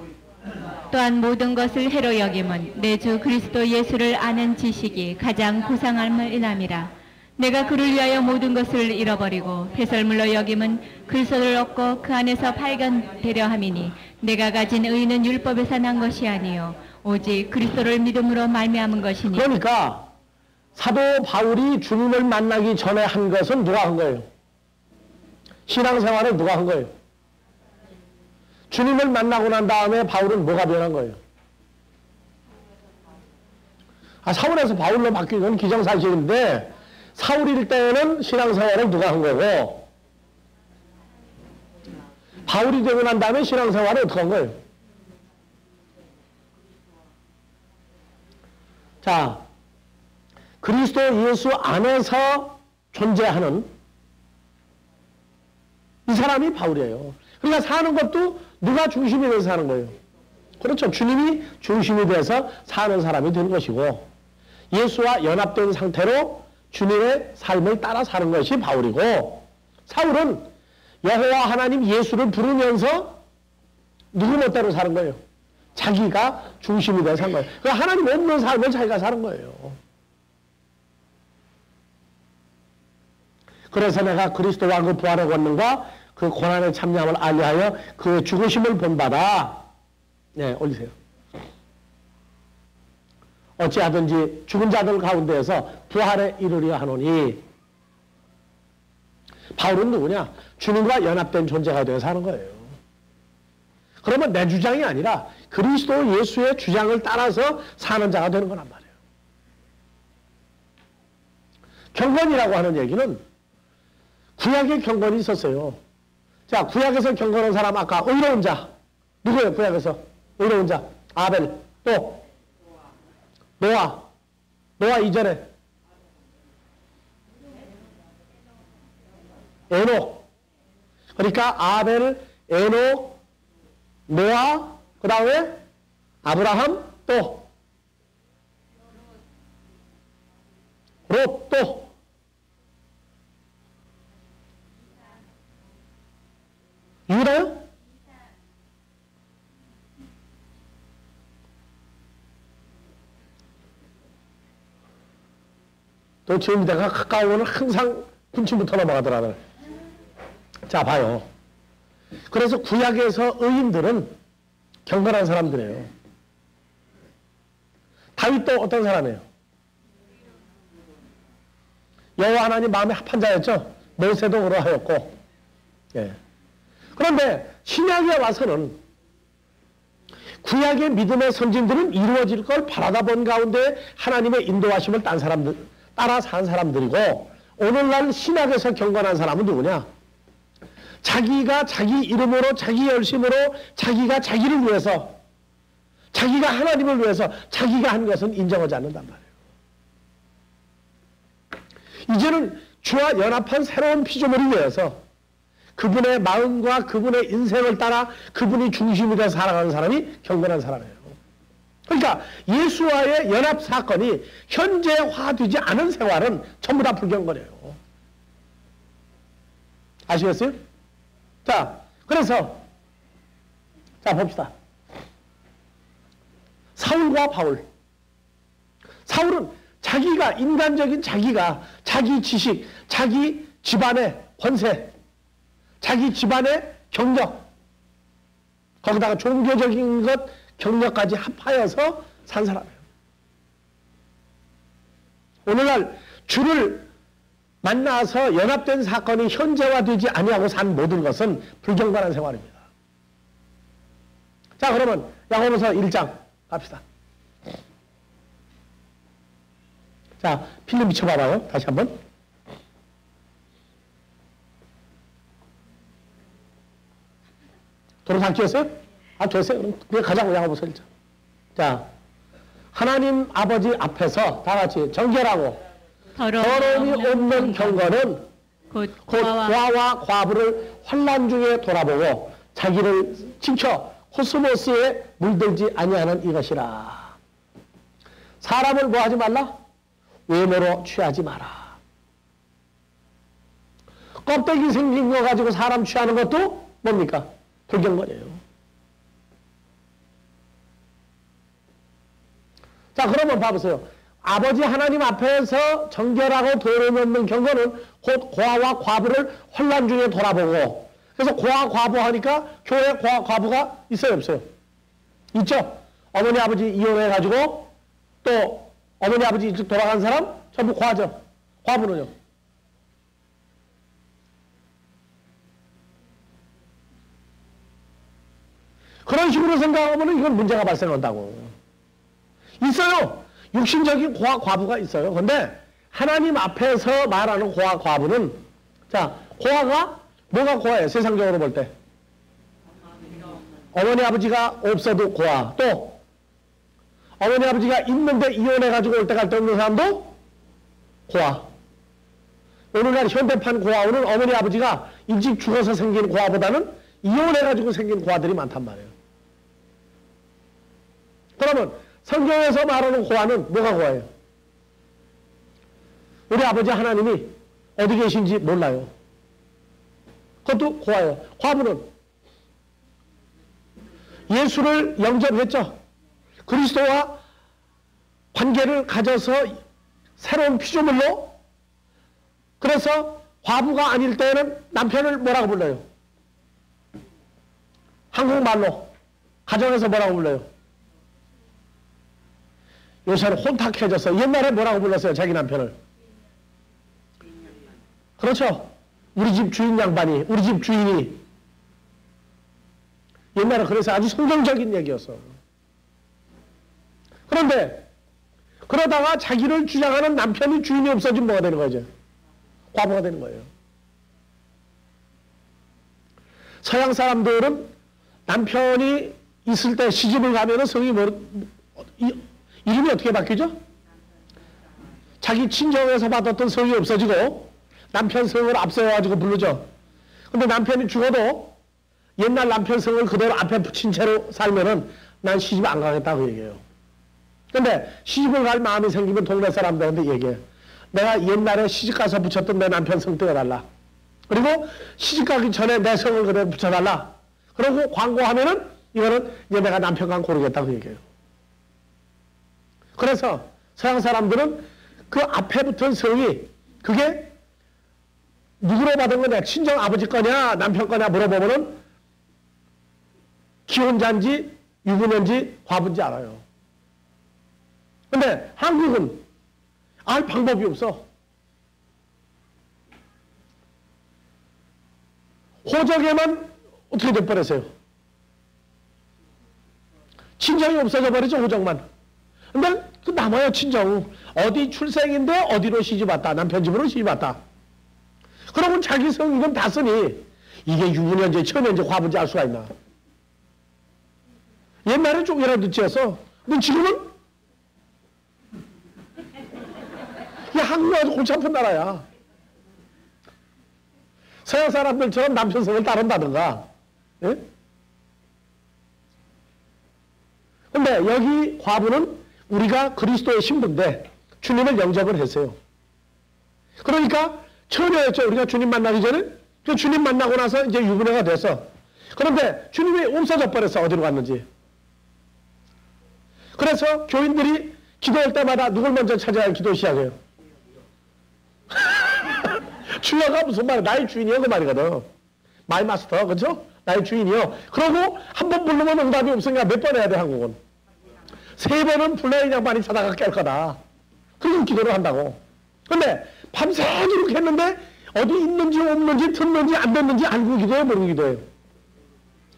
또한 모든 것을 해로 여김은 내 주 그리스도 예수를 아는 지식이 가장 고상함을 인함이라. 내가 그를 위하여 모든 것을 잃어버리고 배설물로 여김은 그리스도를 얻고 그 안에서 발견되려 함이니 내가 가진 의는 율법에서 난 것이 아니요 오직 그리스도를 믿음으로 말미암은 것이니. 그러니까 사도 바울이 주님을 만나기 전에 한 것은 누가 한 거예요? 신앙생활을 누가 한 거예요? 주님을 만나고 난 다음에 바울은 뭐가 변한 거예요? 사울에서 바울로 바뀐 건 기정사실인데 사울일 때는 신앙생활을 누가 한 거고 바울이 되고 난 다음에 신앙생활을 어떻게 한 거예요? 자, 그리스도 예수 안에서 존재하는 이 사람이 바울이에요. 그러니까 사는 것도 누가 중심이 돼서 사는 거예요? 그렇죠. 주님이 중심이 돼서 사는 사람이 되는 것이고 예수와 연합된 상태로 주님의 삶을 따라 사는 것이 바울이고 사울은 여호와 하나님 예수를 부르면서 누구 멋대로 사는 거예요? 자기가 중심이 돼서 사는 거예요. 그 하나님 없는 삶을 자기가 사는 거예요. 그래서 내가 그리스도와 그 부활의 권능과 그 고난의 참여함을 알리하여 그 죽으심을 본받아. 네, 올리세요. 어찌하든지 죽은 자들 가운데에서 부활에 이르려 하노니. 바울은 누구냐? 주님과 연합된 존재가 되어 사는 거예요. 그러면 내 주장이 아니라 그리스도 예수의 주장을 따라서 사는 자가 되는 거란 말이에요. 경건이라고 하는 얘기는 구약에 경건이 있었어요. 자, 구약에서 경건한 사람 아까 의로운 자 누구예요? 구약에서 의로운 자 아벨, 또 노아 이전에 에녹. 그러니까 아벨, 에녹, 노아, 그 다음에 아브라함, 또 롯, 또 유다요? 또 지금 내가 가까우면 항상 군침부터 넘어가더라고요. 자, 봐요. 그래서 구약에서 의인들은 경건한 사람들이에요. 다윗도 어떤 사람이에요? 여호와 하나님 마음에 합한 자였죠. 모세도 그러하였고. 예. 그런데 신약에 와서는 구약의 믿음의 선진들은 이루어질 걸 바라다 본 가운데 하나님의 인도하심을 따라 산 사람들이고, 오늘날 신약에서 경건한 사람은 누구냐? 자기가 자기 이름으로, 자기 열심으로, 자기가 자기를 위해서, 자기가 하나님을 위해서 자기가 한 것은 인정하지 않는단 말이에요. 이제는 주와 연합한 새로운 피조물이 되어서 그분의 마음과 그분의 인생을 따라 그분이 중심이 되어 살아가는 사람이 경건한 사람이에요. 그러니까 예수와의 연합 사건이 현재화되지 않은 생활은 전부 다 불경건이에요. 아시겠어요? 자, 그래서 자, 봅시다. 사울과 바울. 사울은 자기가, 인간적인 자기가, 자기 지식, 자기 집안의 권세, 자기 집안의 경력, 거기다가 종교적인 것, 경력까지 합하여서 산 사람이에요. 오늘날 주를 만나서 연합된 사건이 현재화되지 아니하고 산 모든 것은 불경건한 생활입니다. 자, 그러면 야고보서 1장 갑시다. 자, 필름 비춰봐봐요. 다시 한번. 도로 다 끼었어요? 아, 됐어요. 그럼 그냥 가자고, 야고보서 1장. 자, 하나님 아버지 앞에서 다 같이 정결하고 더러움이 없는 경건은 곧 고아와 과부를 환난 중에 돌아보고 자기를 지켜 코스모스에 물들지 아니하는 이것이라. 사람을 뭐 하지 말라? 외모로 취하지 마라. 껍데기 생긴 거 가지고 사람 취하는 것도 뭡니까? 불경건이에요. 자, 그러면 봐보세요. 아버지 하나님 앞에서 정결하고 도를 넘는 경건은 곧 고아와 과부를 혼란 중에 돌아보고, 그래서 고아 과부 하니까 교회 고아 과부가 있어요, 없어요? 있죠? 어머니 아버지 이혼해가지고 또 어머니 아버지 일찍 돌아간 사람 전부 고아죠. 과부는요. 그런 식으로 생각하면 이건 문제가 발생한다고. 있어요. 육신적인 고아 과부가 있어요. 근데 하나님 앞에서 말하는 고아 과부는, 자, 고아가 뭐가 고아예요? 세상적으로 볼 때. 어머니 아버지가 없어도 고아. 또 어머니 아버지가 있는데 이혼해가지고 올 때 갈 때 없는 사람도 고아. 오늘날 현대판 고아는 어머니 아버지가 일찍 죽어서 생긴 고아보다는 이혼해가지고 생긴 고아들이 많단 말이에요. 그러면 성경에서 말하는 고아는 뭐가 고아예요? 우리 아버지 하나님이 어디 계신지 몰라요. 그것도 고아예요. 과부는 예수를 영접했죠. 그리스도와 관계를 가져서 새로운 피조물로, 그래서 과부가 아닐 때는 남편을 뭐라고 불러요? 한국말로 가정에서 뭐라고 불러요? 요새는 혼탁해져서 옛날에 뭐라고 불렀어요? 자기 남편을. 그렇죠. 우리 집 주인 양반이, 우리 집 주인이. 옛날에 그래서 아주 성경적인 얘기였어. 그런데 그러다가 자기를 주장하는 남편이 주인이 없어지면 뭐가 되는 거죠? 과부가 되는 거예요. 서양 사람들은 남편이 있을 때 시집을 가면은 성이 이름이 어떻게 바뀌죠? 자기 친정에서 받았던 성이 없어지고 남편 성을 앞세워가지고 부르죠. 근데 남편이 죽어도 옛날 남편 성을 그대로 앞에 붙인 채로 살면은 난 시집 안 가겠다고 얘기해요. 근데 시집을 갈 마음이 생기면 동네 사람들한테 얘기해. 내가 옛날에 시집 가서 붙였던 내 남편 성 떼어달라. 그리고 시집 가기 전에 내 성을 그대로 붙여달라. 그러고 광고하면은 이거는 이제 내가 남편과 고르겠다고 얘기해요. 그래서 서양 사람들은 그 앞에 붙은 성이 그게 누구로 받은 거냐, 친정 아버지 거냐 남편 거냐 물어보면은 기혼자인지 유부녀인지 과부인지 알아요. 근데 한국은 알 방법이 없어. 호적에만 어떻게 돼버렸어요? 친정이 없어져 버리죠, 호적만. 근데 그 남아요, 친정. 어디 출생인데 어디로 시집 왔다. 남편 집으로 시집 왔다. 그러면 자기 성 이름 다 쓰니 이게 유부녀인지 처녀인지 과부인지 알 수가 있나? 옛날에 조금이라도 지었어. 근데 지금은 이 한국이 아주 골치 아픈 나라야. 서양 사람들처럼 남편 성을 따른다든가. 예? 근데 여기 과부는 우리가 그리스도의 신부인데 주님을 영접을 했어요. 그러니까 처녀였죠. 우리가 주님 만나기 전에. 그 주님 만나고 나서 이제 유부녀가 됐어. 그런데 주님이 없어져 버렸어. 어디로 갔는지. 그래서 교인들이 기도할 때마다 누굴 먼저 찾아야 기도 시작해요? 주여가 무슨 말이야? 나의 주인이요 그 말이거든. 마이 마스터, 그렇죠? 나의 주인이요. 그러고 한 번 부르면 응답이 없으니까 몇 번 해야 돼, 한국은? 3번은 불러야 양반이 찾아가 깰 거다. 그리고 기도를 한다고. 근데 밤새도록 했는데 어디 있는지 없는지 듣는지 안 듣는지 알고 기도해, 모르고 기도해요.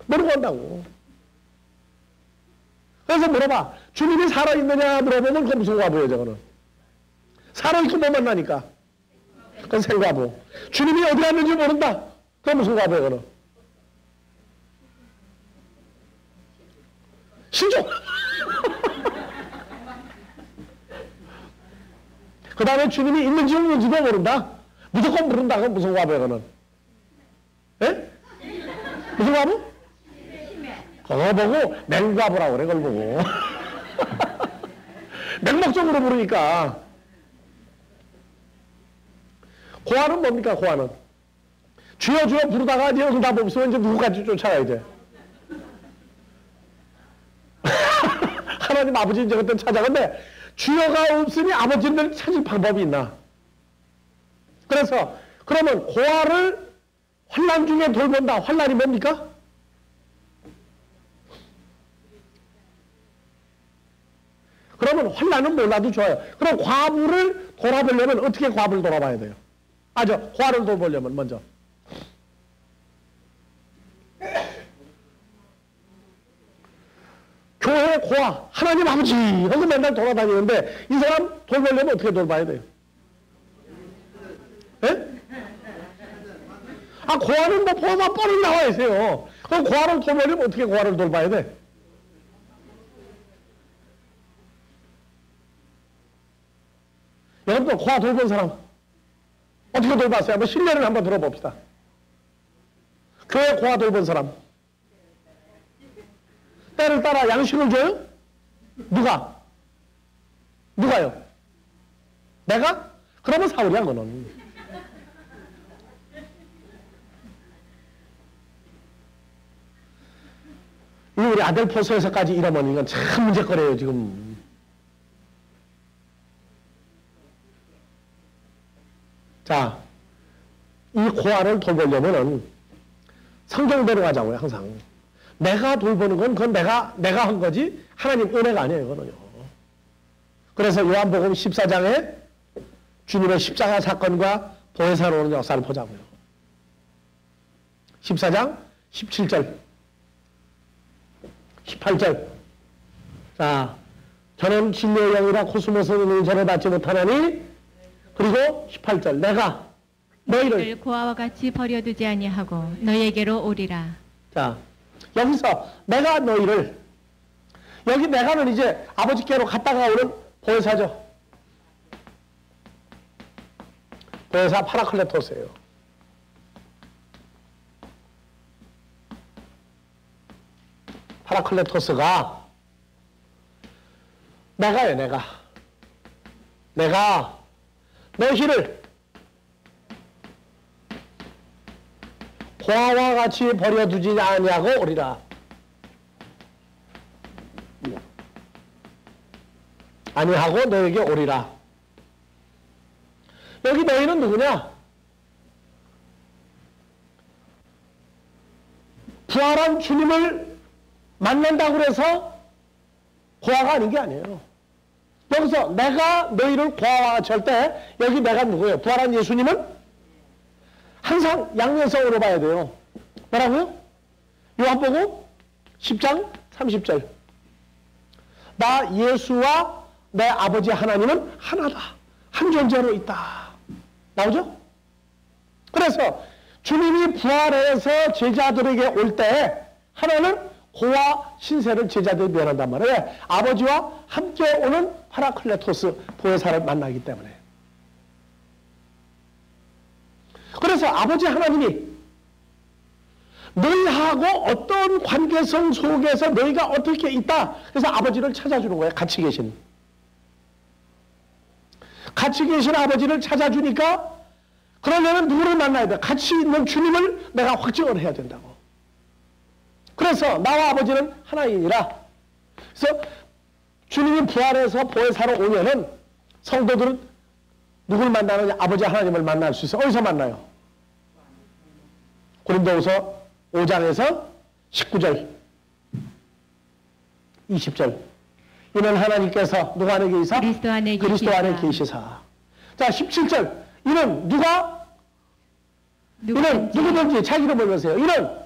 모르고 한다고. 그래서 물어봐. 주님이 살아있느냐 물어보면 그건 무슨 과부예요, 저거는. 살아있고 못 만나니까. 그건 생과부. 주님이 어디 갔는지 모른다. 그건 무슨 과부예요, 그거는. 신종. 그 다음에 주님이 있는지 없는지도 모른다. 무조건 모른다. 그건 무슨 과부예요, 그거는. 예? 무슨 과부? 그거 보고 맹과부라고 그래, 그걸 보고. 맹목적으로 부르니까. 고아는 뭡니까, 고아는? 주여 주여 부르다가 이제 응답 없으면 이제 누구까지 쫓아가야 돼? 하나님 아버지 이제 그때 찾아가는데 주여가 없으니 아버지를 찾을 방법이 있나? 그래서 그러면 고아를 환난 중에 돌본다. 환난이 뭡니까? 그러면 환난은 몰라도 좋아요. 그럼 과부를 돌아보려면 어떻게 과부를 돌아봐야 돼요? 고아를 돌보려면 먼저. 교회 고아, 하나님 아버지 하고 맨날 돌아다니는데 이 사람 돌보려면 어떻게 돌봐야 돼요? 예? 고아는 뭐 보호만 뻔히 나와 있어요. 그럼 고아를 돌보려면 어떻게 고아를 돌봐야 돼? 여러분들 고아 돌본 사람 어떻게 돌봤어요? 한번 신뢰를 한번 들어봅시다. 교회 고아 돌본 사람 때를 따라 양식을 줘요? 누가요? 내가? 그러면 사울이야 그거는. 우리 아들 포서에서까지 이러면 이건 참 문제거리예요 지금. 자, 이 고아를 돌보려면은 성경대로 가자고요 항상. 내가 돌보는 건 그건 내가 한 거지 하나님 은혜가 아니에요 그거는요. 그래서 요한복음 14장에 주님의 십자가 사건과 보혜사로 오는 역사를 보자고요. 14장 17절 18절. 자, 저는 진리의 영이라 코스모스는 전에 받지 못하나니. 그리고 18절 내가 너희를 고아와 같이 버려두지 아니하고 너희에게로 오리라. 자, 여기서 내가 너희를, 여기 내가는 이제 아버지께로 갔다가 오는 보혜사죠. 보혜사 파라클레토스예요. 파라클레토스가 내가요, 내가 너희를 고아와 같이 버려두지 아니하고 오리라. 아니하고 너에게 오리라. 여기 너희는 누구냐? 부활한 주님을 만난다고 해서 고아가 아닌 게 아니에요. 여기서 내가 너희를 고아와 같이 할 때 여기 내가 누구예요? 부활한 예수님은 항상 양면성으로 봐야 돼요. 뭐라고요? 요한복음 10장 30절. 나 예수와 내 아버지 하나님은 하나다. 한 존재로 있다. 나오죠? 그래서 주님이 부활해서 제자들에게 올 때 하나는 고아 신세를 제자들이 면한단 말이에요. 아버지와 함께 오는 파라클레토스 보혜사를 만나기 때문에. 그래서 아버지 하나님이 너희하고 어떤 관계성 속에서 너희가 어떻게 있다. 그래서 아버지를 찾아주는 거예요. 같이 계신 아버지를 찾아주니까 그러려면 누구를 만나야 돼? 같이 있는 주님을 내가 확증을 해야 된다고. 그래서 나와 아버지는 하나이니라. 그래서 주님이 부활해서 보혜사로 오면은 성도들은 누굴 만나느냐? 아버지 하나님을 만날 수 있어요. 어디서 만나요? 고린도후서 5장에서 19절 20절. 이는 하나님께서 누가 안에 계시사? 그리스도 안에 계시사. 자, 17절. 이는 누가? 이는 누구든지 자기를 보면서요. 이는